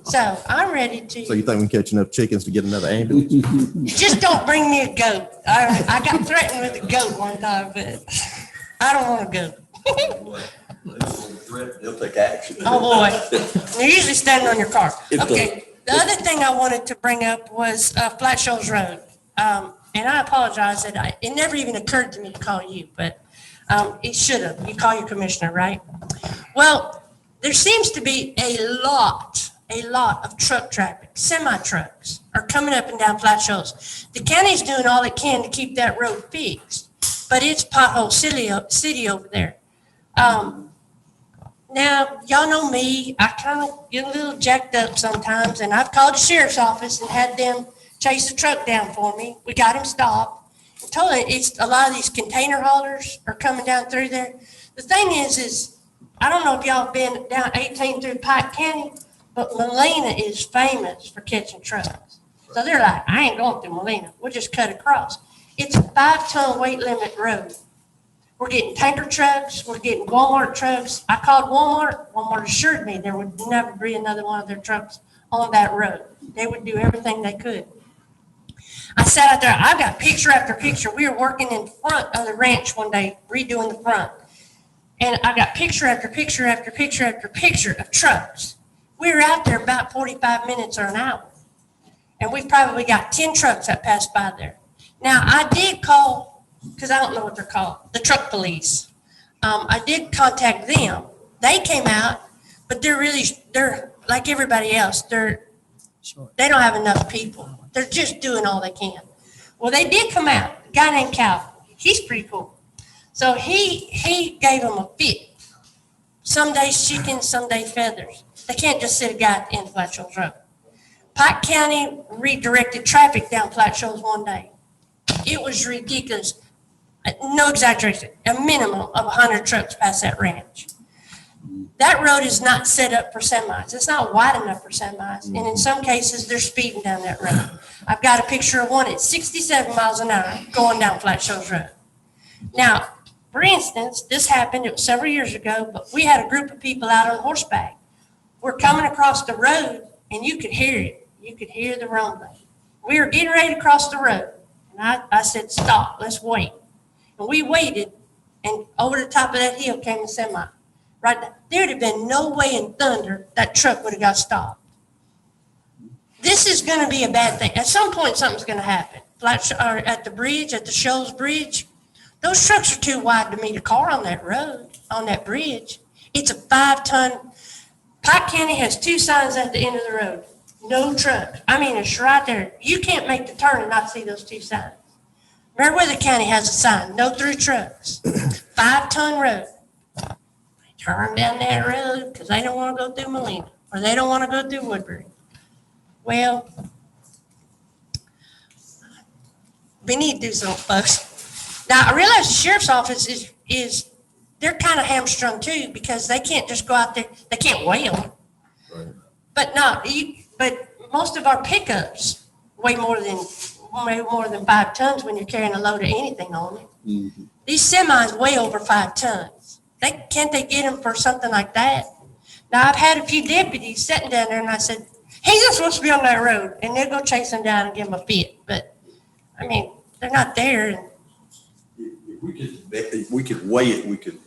So I'm ready to. So you think we can catch enough chickens to get another ambulance? Just don't bring me a goat. I got threatened with a goat one time, but I don't want a goat. They'll take action. Oh, boy. They're usually standing on your car. If the- Okay, the other thing I wanted to bring up was Flat Shoals Road. And I apologize that it never even occurred to me to call you, but it should have. You call your commissioner, right? Well, there seems to be a lot of truck traffic, semi-trucks are coming up and down Flat Shoals. The county's doing all it can to keep that road fixed, but it's pothole city over there. Now, y'all know me, I kind of get a little jacked up sometimes, and I've called the sheriff's office and had them chase the truck down for me. We got him stopped. I told him it's a lot of these container haulers are coming down through there. The thing is I don't know if y'all have been down 18 through Pike County, but Molina is famous for catching trucks. So they're like, I ain't going through Molina. We'll just cut across. It's a 5-ton weight limit road. We're getting tanker trucks. We're getting Walmart trucks. I called Walmart. Walmart assured me there would never be another one of their trucks on that road. They would do everything they could. I sat out there. I've got picture after picture. We were working in front of the ranch one day, redoing the front. And I got picture after picture after picture after picture of trucks. We were out there about 45 minutes or an hour. And we've probably got 10 trucks that passed by there. Now, I did call, because I don't know what they're called, the truck police. I did contact them. They came out, but they're like everybody else. Sure. They don't have enough people. They're just doing all they can. Well, they did come out, a guy named Calvin. He's pretty cool. So he gave them a fit. Some days chicken, some days feathers. They can't just sit a guy at the end of Flat Shoals Road. Pike County redirected traffic down Flat Shoals one day. It was ridiculous. No exaggeration, a minimum of 100 trucks passed that ranch. That road is not set up for semis. It's not wide enough for semis. And in some cases, they're speeding down that road. I've got a picture of one at 67 miles an hour going down Flat Shoals Road. Now, for instance, this happened, it was several years ago, but we had a group of people out on horseback. We're coming across the road and you could hear it. You could hear the rumbling. We were getting ready to cross the road. And I said, stop, let's wait. And we waited, and over the top of that hill came a semi. Right now, there'd have been no way in thunder that truck would have got stopped. This is going to be a bad thing. At some point, something's going to happen. At the bridge, at the Shoals Bridge, those trucks are too wide to meet a car on that road, on that bridge. It's a 5-ton. Pike County has 2 signs at the end of the road. No trucks. I mean, it's right there. You can't make the turn and not see those 2 signs. Meriwether County has a sign, no through trucks, 5-ton road. They turn down that road because they don't want to go through Molina, or they don't want to go through Woodbury. Well, we need to do something, folks. Now, I realize the sheriff's office is they're kind of hamstrung too, because they can't just go out there, they can't wail. Right. But most of our pickups weigh more than 5 tons when you're carrying a load of anything on it. Mm-hmm. These semis weigh over 5 tons. Can't they get them for something like that? Now, I've had a few deputies sitting down there and I said, he's not supposed to be on that road. And they'll go chase him down and give him a fit. But, I mean, they're not there. If we could weigh it, we could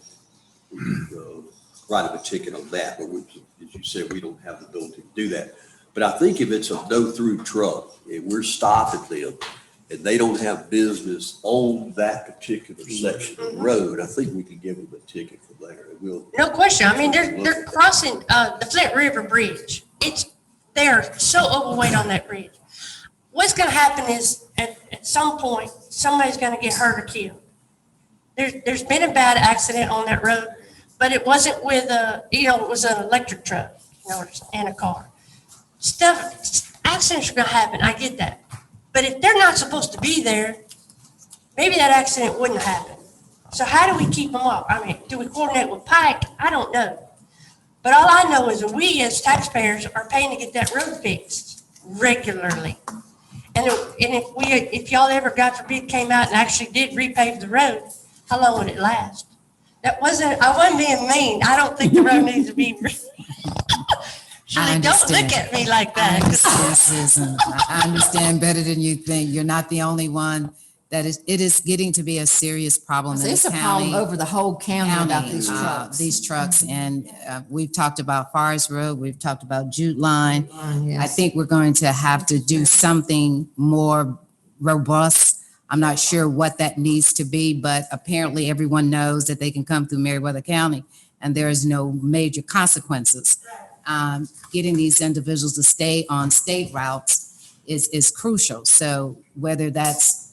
write him a ticket on that, but as you said, we don't have the ability to do that. But I think if it's a no-through truck, and we're stopping them, and they don't have business on that particular section of the road, I think we can give them a ticket for there. No question. I mean, they're crossing the Flint River Bridge. They're so overweight on that bridge. What's going to happen is at some point, somebody's going to get hurt or killed. There's been a bad accident on that road, but it wasn't with it was an electric truck, and a car. Accidents are going to happen. I get that. But if they're not supposed to be there, maybe that accident wouldn't happen. So how do we keep them off? I mean, do we coordinate with Pike? I don't know. But all I know is that we as taxpayers are paying to get that road fixed regularly. And if y'all ever, God forbid, came out and actually did repave the road, how long would it last? I wasn't being mean. I don't think the road needs to be. Shirley, don't look at me like that. I understand better than you think. You're not the only one. It is getting to be a serious problem in the county. It's a problem over the whole county about these trucks. These trucks, and we've talked about Forest Road, we've talked about Jute Line. Yes. I think we're going to have to do something more robust. I'm not sure what that needs to be, but apparently everyone knows that they can come through Meriwether County and there is no major consequences. Getting these individuals to stay on state routes is crucial. So whether that's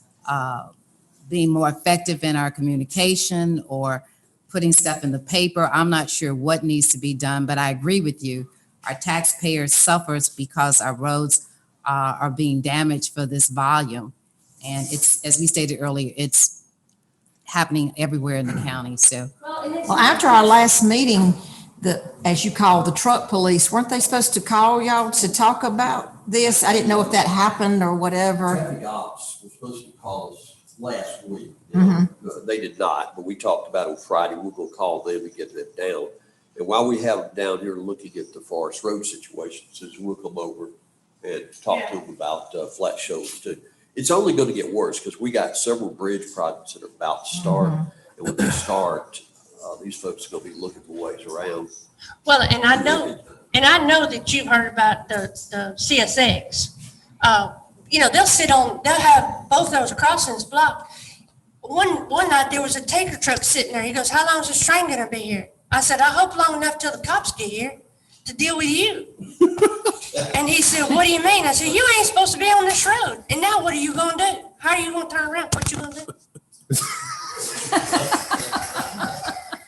being more effective in our communication or putting stuff in the paper, I'm not sure what needs to be done, but I agree with you. Our taxpayers suffers because our roads are being damaged for this volume. And it's, as we stated earlier, it's happening everywhere in the county, so. Well, after our last meeting, as you call the truck police, weren't they supposed to call y'all to talk about this? I didn't know if that happened or whatever. Traffic ops was supposed to call us last week. Mhm. They did not, but we talked about it on Friday. We're gonna call them and get them down. And while we have them down here looking at the Forest Road situation, says we'll come over and talk to them about Flat Shoals too. It's only gonna get worse because we got several bridge projects that are about to start. And when they start, these folks are gonna be looking for ways around. Well, and I know that you've heard about the CSX. They'll have both those crossings blocked. One night there was a tanker truck sitting there. He goes, how long is this train gonna be here? I said, I hope long enough till the cops get here. to deal with you. And he said, what do you mean? I said, you ain't supposed to be on this road. And now what are you gonna do? How are you gonna turn around? What you gonna do?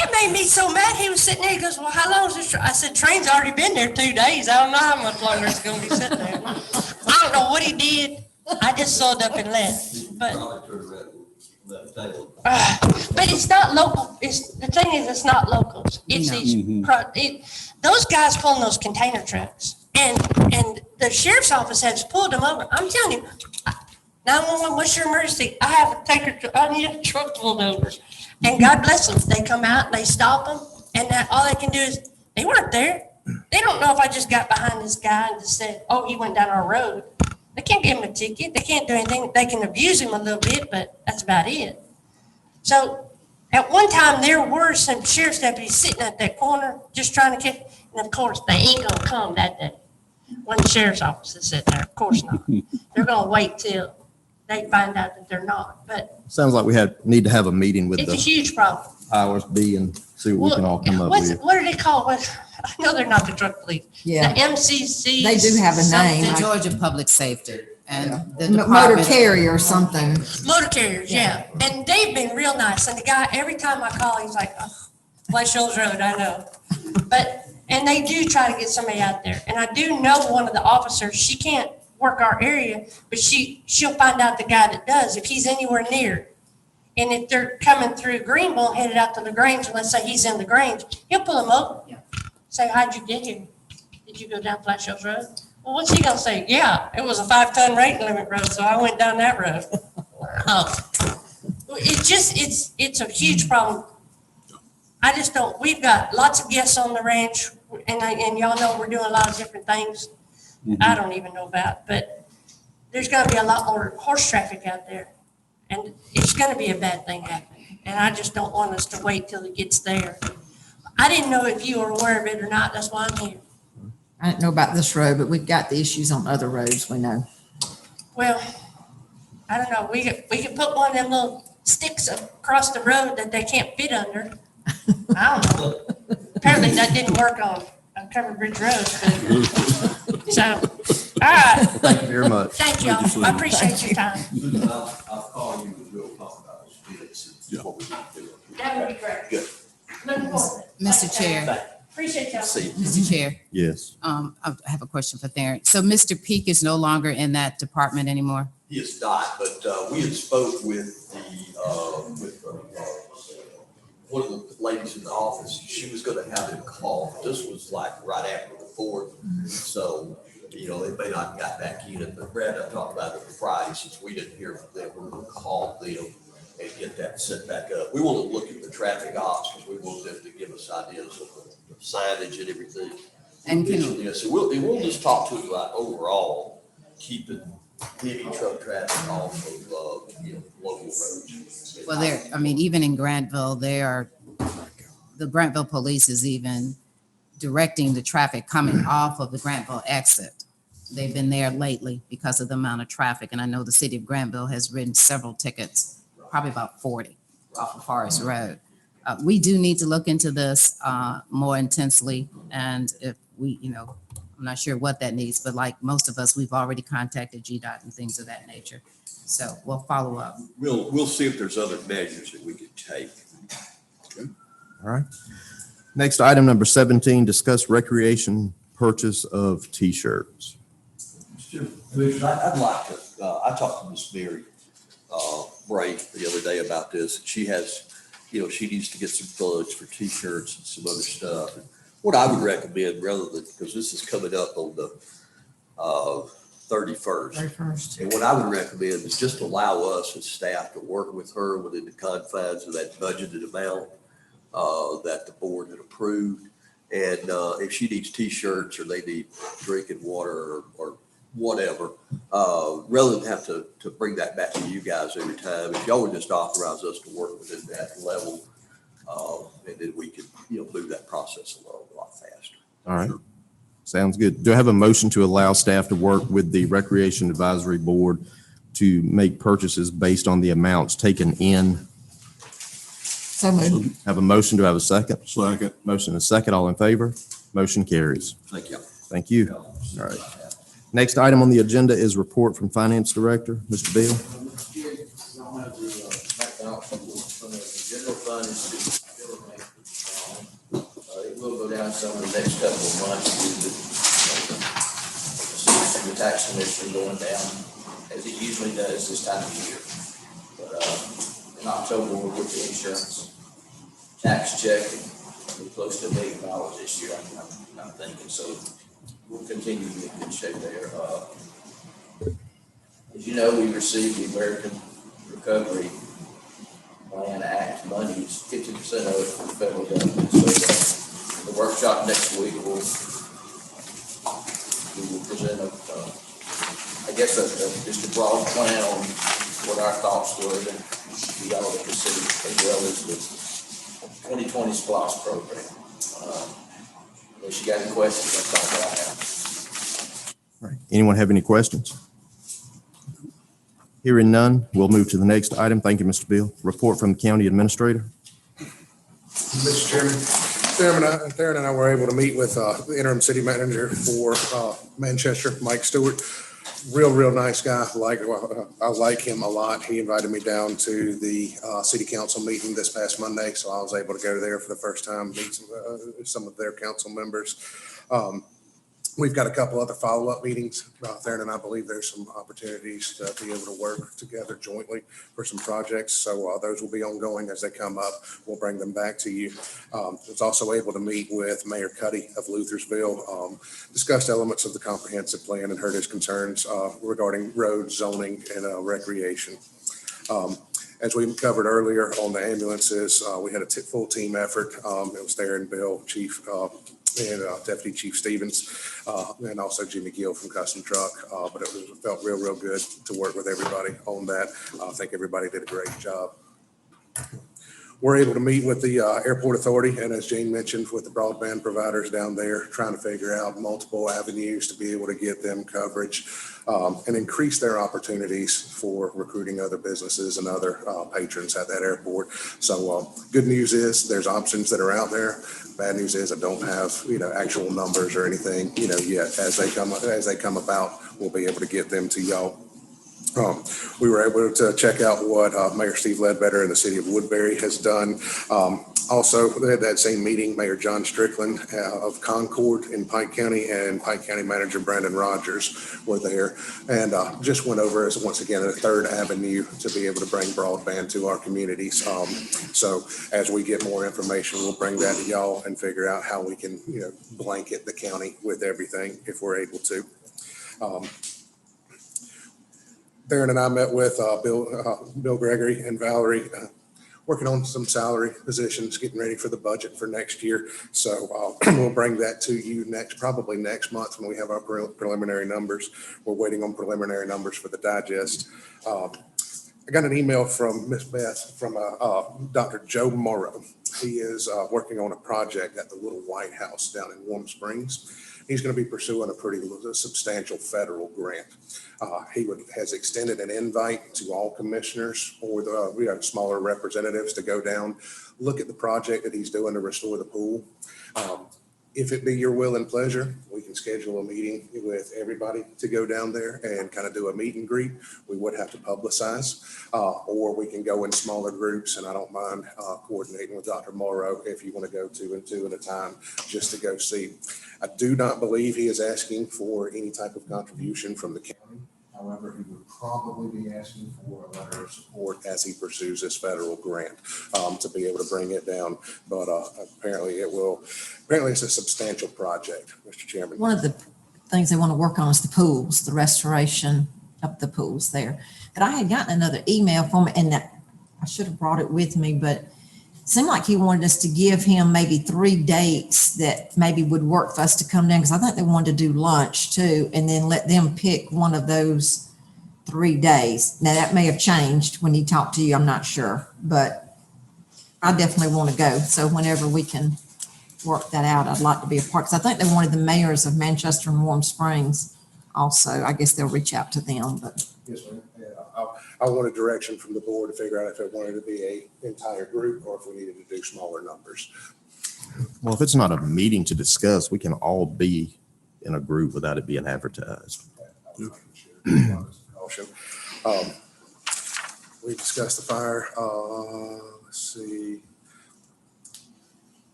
It made me so mad. He was sitting there, he goes, well, how long is this? I said, train's already been there 2 days. I don't know how much longer it's gonna be sitting there. I don't know what he did. I just sold up and left. But but it's not local. The thing is, it's not locals. It's those guys pulling those container trucks. And the sheriff's office has pulled them over. I'm telling you, 911, what's your emergency? I have a tanker, I need a truck pulled over. And God bless them. They come out, they stop them, and all they can do is, they weren't there. They don't know if I just got behind this guy and just said, oh, he went down our road. They can't give him a ticket. They can't do anything. They can abuse him a little bit, but that's about it. So at one time, there were some sheriff's deputies sitting at that corner just trying to catch, and of course, they ain't gonna come that day when the sheriff's office is sitting there. Of course not. They're gonna wait till they find out that they're not, but Sounds like we need to have a meeting with it's a the huge problem. powers be and see what we can all come up with. What do they call it? I know they're not the drug police. Yeah. The MCC. They do have a name. The Georgia Public Safety and the Motor department. carrier or something. Motor carriers, yeah. And they've been real nice. And the guy, every time I call, he's like, oh, West Shoals Road, I know. And they do try to get somebody out there. And I do know one of the officers, she can't work our area, but she'll find out the guy that does, if he's anywhere near. And if they're coming through Greenville, headed out to LaGrange, and let's say he's in LaGrange, he'll pull them over. Yeah. Say, how'd you get here? Did you go down Flat Shoals Road? Well, what's he gonna say? Yeah, it was a 5-ton rate limit road, so I went down that road. It's a huge problem. I just don't, we've got lots of guests on the ranch, and y'all know we're doing a lot of different things I don't even know about, but there's gonna be a lot more horse traffic out there. And it's gonna be a bad thing happening, and I just don't want us to wait till it gets there. I didn't know if you were aware of it or not, that's why I'm here. I don't know about this road, but we've got the issues on other roads, we know. Well, I don't know, we could put one of them little sticks across the road that they can't fit under. I don't know. Apparently that didn't work on Covered Bridge Road, but, so, all right. Thank you very much. Thank y'all, I appreciate your time. I'll call you and we'll talk about the bids and what we need to do. That would be great. Good. Looking forward. Mr. Chair, Appreciate y'all. See you. Mr. Chair, Yes. I have a question for Theron. So Mr. Peak is no longer in that department anymore? He is not, but we had spoke with one of the ladies in the office. She was gonna have him call. This was like right after the 4th. So, it may not have got back in, but Brad, I talked about it Friday, since we didn't hear from them, we're gonna call them and get that set back up. We want to look at the traffic ops because we want them to give us ideas of the signage and everything. And can, Yeah, so we'll just talk to you about overall keeping heavy truck traffic off of, local roads. well, even in Granville, the Granville police is even directing the traffic coming off of the Granville exit. They've been there lately because of the amount of traffic. And I know the city of Granville has written several tickets, probably about 40 off of Forest Road. We do need to look into this more intensely. And if we, I'm not sure what that needs, but like most of us, we've already contacted GDOT and things of that nature. So we'll follow up. We'll see if there's other measures that we could take. All right. Next, item number 17, discuss recreation purchase of T-shirts. I'd like to, I talked to Miss Mary Bray the other day about this. She has, she needs to get some funds for T-shirts and some other stuff. And what I would recommend, rather than, because this is coming up on the 31st. And what I would recommend is just allow us as staff to work with her within the confines of that budgeted amount that the board had approved. And if she needs T-shirts or they need drinking water or whatever, rather than have to bring that back to you guys every time, if y'all would just authorize us to work within that level, and then we could, move that process along a lot faster. All right. Sounds good. Do I have a motion to allow staff to work with the Recreation Advisory Board to make purchases based on the amounts taken in? So moved. Have a motion. Do I have a second? Second. Motion and a second. All in favor? Motion carries. Thank you. Thank you. All right. Next item on the agenda is report from Finance Director, Mr. Beal. Mr. Chair, I don't have the, background from the general fund is still remains. It will go down some in the next couple of months due to the tax commission going down, as it usually does this time of year. But, in October, we'll get the insurance tax check, and we're close to $1 million this year, I'm thinking, so we'll continue to be in good shape there. As you know, we received the American Recovery Plan Act money, 50% of it from the federal government. So the workshop next week we will present just a broad plan on what our thoughts were and we all to consider, as well as the 2020 SPLOST program. Unless you got any questions, that's all that I have. All right. Anyone have any questions? Hearing none, we'll move to the next item. Thank you, Mr. Beal. Report from the County Administrator. Mr. Chairman, Theron and I were able to meet with the interim city manager for Manchester, Mike Stewart. Real nice guy. I like him a lot. He invited me down to the city council meeting this past Monday, so I was able to go there for the first time, meet some of their council members. We've got a couple other follow-up meetings there, and I believe there's some opportunities to be able to work together jointly for some projects. So those will be ongoing as they come up. We'll bring them back to you. I was also able to meet with Mayor Cuddy of Luthersville, discussed elements of the comprehensive plan and heard his concerns regarding road zoning and recreation. As we covered earlier on the ambulances, we had a full team effort. It was Theron, Bill, Chief, and Deputy Chief Stevens, and also Jimmy Gill from Custom Truck. But it felt real good to work with everybody on that. I think everybody did a great job. We're able to meet with the airport authority, and as Jane mentioned, with the broadband providers down there, trying to figure out multiple avenues to be able to get them coverage and increase their opportunities for recruiting other businesses and other patrons at that airport. So good news is there's options that are out there. Bad news is I don't have actual numbers or anything yet. As they come about, we'll be able to get them to y'all. We were able to check out what Mayor Steve Ledbetter in the city of Woodbury has done. Also, they had that same meeting, Mayor John Strickland of Concord in Pike County and Pike County Manager Brandon Rogers were there, and just went over as once again a third avenue to be able to bring broadband to our communities. So as we get more information, we'll bring that to y'all and figure out how we can blanket the county with everything if we're able to. Theron and I met with Bill Gregory and Valerie, working on some salary positions, getting ready for the budget for next year. So we'll bring that to you probably next month when we have our preliminary numbers. We're waiting on preliminary numbers for the digest. I got an email from Miss Beth from Dr. Joe Morrow. He is working on a project at the Little White House down in Warm Springs. He's going to be pursuing a pretty substantial federal grant. He has extended an invite to all commissioners or the smaller representatives to go down, look at the project that he's doing to restore the pool. If it be your will and pleasure, we can schedule a meeting with everybody to go down there and kind of do a meet and greet. We would have to publicize, or we can go in smaller groups, and I don't mind coordinating with Dr. Morrow if you want to go two at a time just to go see. I do not believe he is asking for any type of contribution from the county. However, he would probably be asking for a letter of support as he pursues this federal grant to be able to bring it down. But apparently it's a substantial project, Mr. Chairman. One of the things they want to work on is the pools, the restoration of the pools there. But I had gotten another email from him, and that I should have brought it with me, but it seemed like he wanted us to give him maybe 3 dates that maybe would work for us to come down, because I think they wanted to do lunch too, and then let them pick one of those 3 days. Now that may have changed when he talked to you, I'm not sure, but I definitely want to go. So whenever we can work that out, I'd like to be a part, because I think they wanted the mayors of Manchester and Warm Springs also. I guess they'll reach out to them, but. Yes, ma'am. Yeah, I wanted direction from the board to figure out if it wanted to be an entire group or if we needed to do smaller numbers. Well, if it's not a meeting to discuss, we can all be in a group without it being advertised. Caution. We discussed the fire, let's see.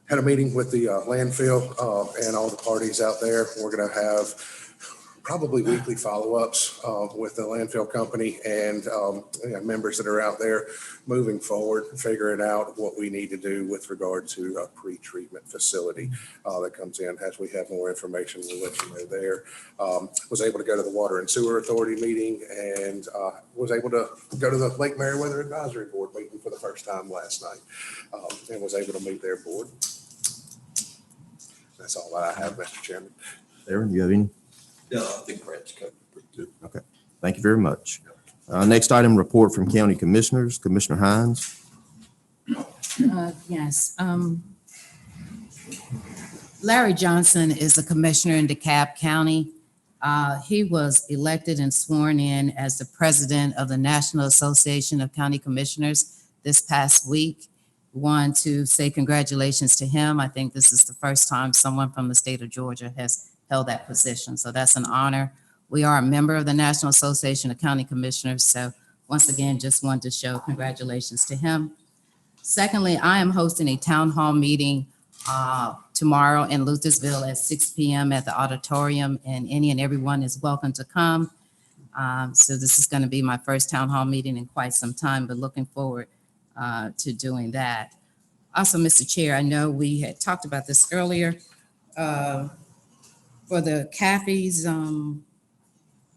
Had a meeting with the landfill and all the parties out there. We're gonna have probably weekly follow-ups with the landfill company and members that are out there moving forward, figuring out what we need to do with regard to a pre-treatment facility that comes in. As we have more information, we'll let you know there. Was able to go to the Water and Sewer Authority meeting and was able to go to the Lake Meriwether Advisory Board meeting for the first time last night and was able to meet their board. That's all that I have, Mr. Chairman. Aaron, you have any? Yeah, I think Brad's covered pretty good. Okay, thank you very much. Next item, report from county commissioners. Commissioner Hines. Yes. Larry Johnson is a commissioner in DeKalb County. He was elected and sworn in as the president of the National Association of County Commissioners this past week. Want to say congratulations to him. I think this is the first time someone from the state of Georgia has held that position. So that's an honor. We are a member of the National Association of County Commissioners. So once again, just want to show congratulations to him. Secondly, I am hosting a town hall meeting tomorrow in Luthersville at 6 p.m. at the auditorium, and any and everyone is welcome to come. So this is going to be my first town hall meeting in quite some time, but looking forward to doing that. Also, Mr. Chair, I know we had talked about this earlier. For the CAFE's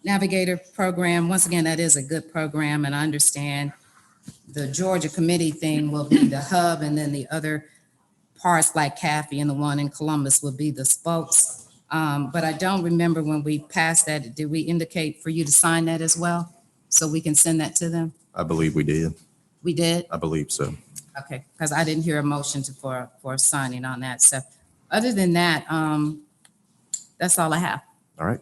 Navigator program, once again, that is a good program, and I understand the Georgia committee thing will be the hub, and then the other parts like CAFE and the one in Columbus will be the spokes. But I don't remember when we passed that, did we indicate for you to sign that as well? So we can send that to them? I believe we did. We did? I believe so. Okay, because I didn't hear a motion for signing on that. So other than that, that's all I have. All right.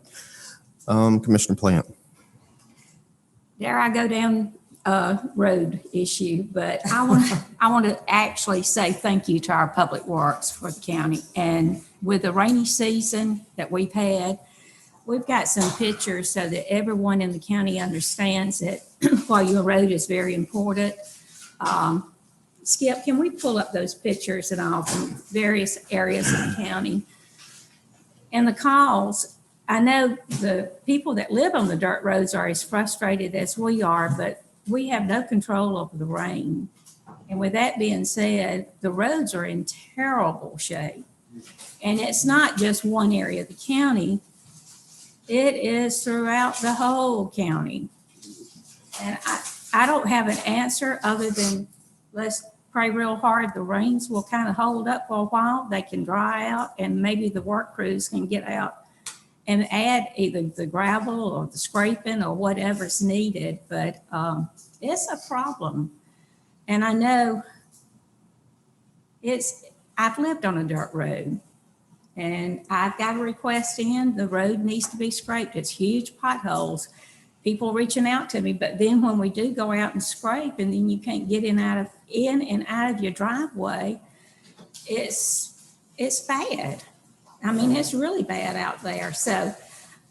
Commissioner Plant. Dare I go down road issue, but I want to actually say thank you to our public works for the county. And with the rainy season that we've had, we've got some pictures so that everyone in the county understands that while your road is very important. Skip, can we pull up those pictures and all from various areas of the county? And the calls, I know the people that live on the dirt roads are as frustrated as we are, but we have no control over the rain. And with that being said, the roads are in terrible shape. And it's not just one area of the county. It is throughout the whole county. And I don't have an answer other than let's pray real hard the rains will kind of hold up for a while. They can dry out and maybe the work crews can get out and add either the gravel or the scraping or whatever's needed. But it's a problem. And I know I've lived on a dirt road and I've got a request in, the road needs to be scraped. It's huge potholes. People reaching out to me, but then when we do go out and scrape and then you can't get in and out of your driveway, it's bad. I mean, it's really bad out there. So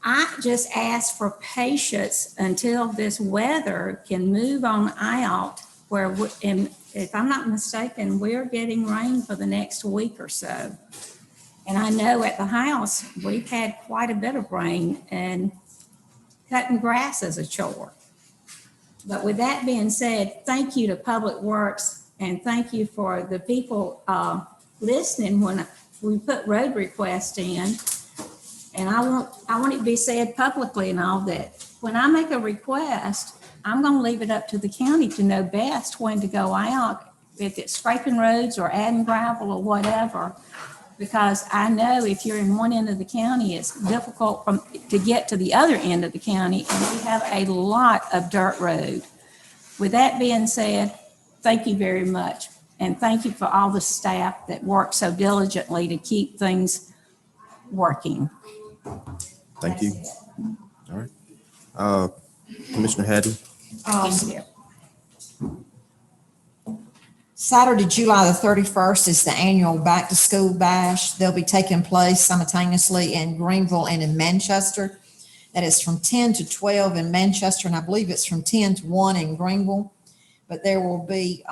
I just ask for patience until this weather can move on out where, and if I'm not mistaken, we're getting rain for the next week or so. And I know at the house, we've had quite a bit of rain and cutting grass is a chore. But with that being said, thank you to Public Works and thank you for the people listening when we put road requests in. And I want it to be said publicly and all that when I make a request, I'm going to leave it up to the county to know best when to go out, if it's scraping roads or adding gravel or whatever. Because I know if you're in one end of the county, it's difficult to get to the other end of the county, and we have a lot of dirt road. With that being said, thank you very much. And thank you for all the staff that work so diligently to keep things working. Thank you. All right. Commissioner Hadley. Saturday, July the 31st is the annual Back to School Bash. They'll be taking place simultaneously in Greenville and in Manchester. That is from 10 to 12 in Manchester, and I believe it's from 10 to 1 in Greenville. But there will be,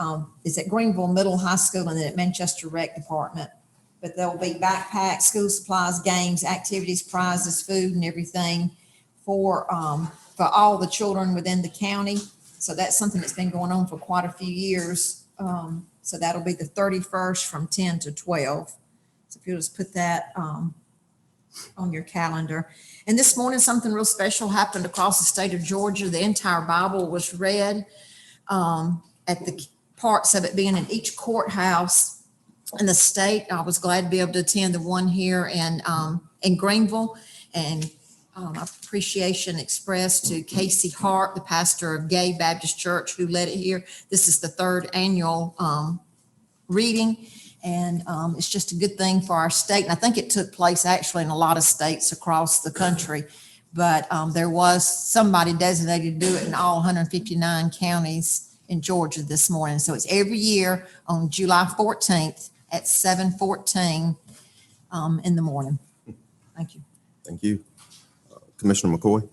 it's at Greenville Middle High School and then at Manchester Rec Department. But there'll be backpacks, school supplies, games, activities, prizes, food, and everything for all the children within the county. So that's something that's been going on for quite a few years. So that'll be the 31st from 10 to 12. So if you'll just put that on your calendar. And this morning, something real special happened across the state of Georgia. The entire Bible was read at the parts of it being in each courthouse in the state. I was glad to be able to attend the one here in Greenville, and appreciation expressed to Casey Hart, the pastor of Gay Baptist Church, who led it here. This is the third annual reading, and it's just a good thing for our state. And I think it took place actually in a lot of states across the country, but there was somebody designated to do it in all 159 counties in Georgia this morning. So it's every year on July 14th at 7:14 in the morning. Thank you. Thank you. Commissioner McCoy?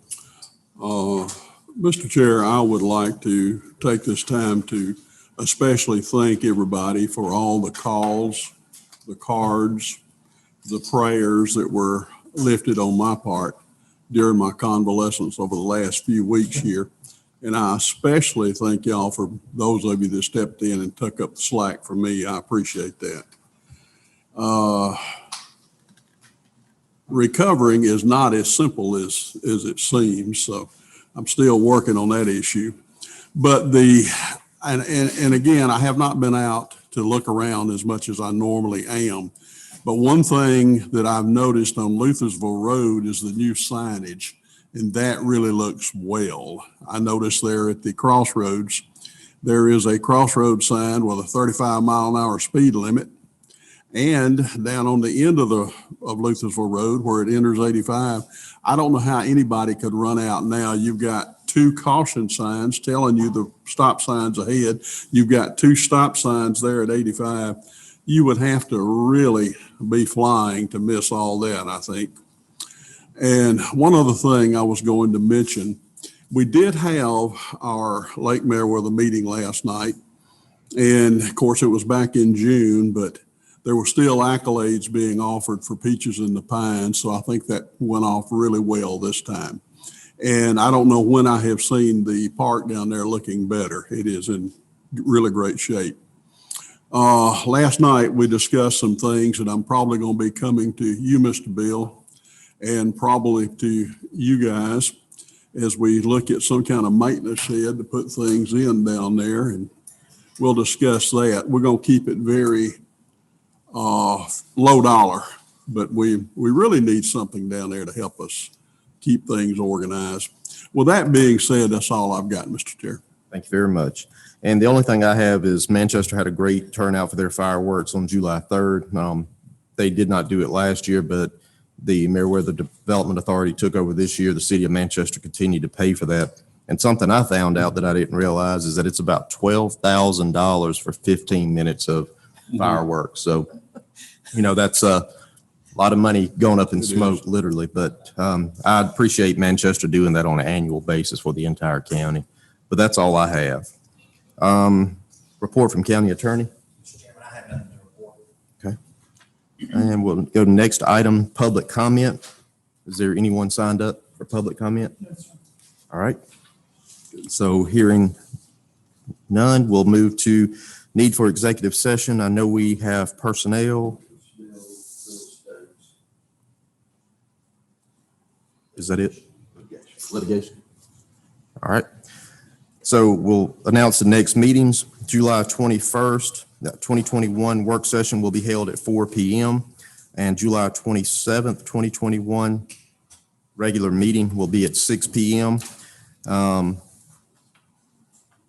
Mr. Chair, I would like to take this time to especially thank everybody for all the calls, the cards, the prayers that were lifted on my part during my convalescence over the last few weeks here. And I especially thank y'all for those of you that stepped in and took up the slack for me. I appreciate that. Recovering is not as simple as it seems, so I'm still working on that issue. But and again, I have not been out to look around as much as I normally am. But one thing that I've noticed on Luthersville Road is the new signage, and that really looks well. I noticed there at the crossroads, there is a crossroad sign with a 35-mile-an-hour speed limit. And down on the end of Luthersville Road where it enters 85, I don't know how anybody could run out now. You've got 2 caution signs telling you the stop signs ahead. You've got 2 stop signs there at 85. You would have to really be flying to miss all that, I think. And one other thing I was going to mention, we did have our Lake Meriwether meeting last night. And of course, it was back in June, but there were still accolades being offered for Peaches in the Pines, so I think that went off really well this time. And I don't know when I have seen the park down there looking better. It is in really great shape. Last night, we discussed some things that I'm probably going to be coming to you, Mr. Bill, and probably to you guys as we look at some kind of maintenance shed to put things in down there, and we'll discuss that. We're going to keep it very low dollar, but we really need something down there to help us keep things organized. With that being said, that's all I've got, Mr. Chair. Thank you very much. And the only thing I have is Manchester had a great turnout for their fireworks on July 3rd. They did not do it last year, but the Meriwether Development Authority took over this year. The city of Manchester continued to pay for that. And something I found out that I didn't realize is that it's about $12,000 for 15 minutes of fireworks. So, that's a lot of money going up in smoke, literally. But I appreciate Manchester doing that on an annual basis for the entire county. But that's all I have. Report from County Attorney. Mr. Chairman, I have nothing to report. Okay. And we'll go to next item, public comment. Is there anyone signed up for public comment? All right. So hearing none, we'll move to need for executive session. I know we have personnel. Is that it? Litigation. All right. So we'll announce the next meetings. July 21st, 2021 work session will be held at 4 p.m. And July 27th, 2021 regular meeting will be at 6 p.m.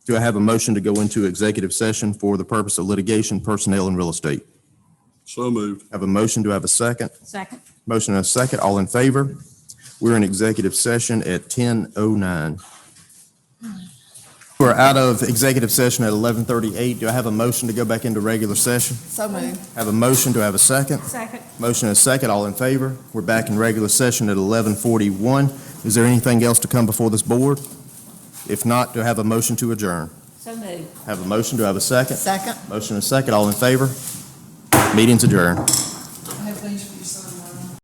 Do I have a motion to go into executive session for the purpose of litigation, personnel, and real estate? So moved. Have a motion. Do I have a second? Second. Motion and a second. All in favor? We're in executive session at 10:09. We're out of executive session at 11:38. Do I have a motion to go back into regular session? So moved. Have a motion, do I have a second? Second. Motion and a second, all in favor? We're back in regular session at 11:41. Is there anything else to come before this board? If not, do I have a motion to adjourn? So moved. Have a motion, do I have a second? Second. Motion and a second, all in favor? Meeting's adjourned.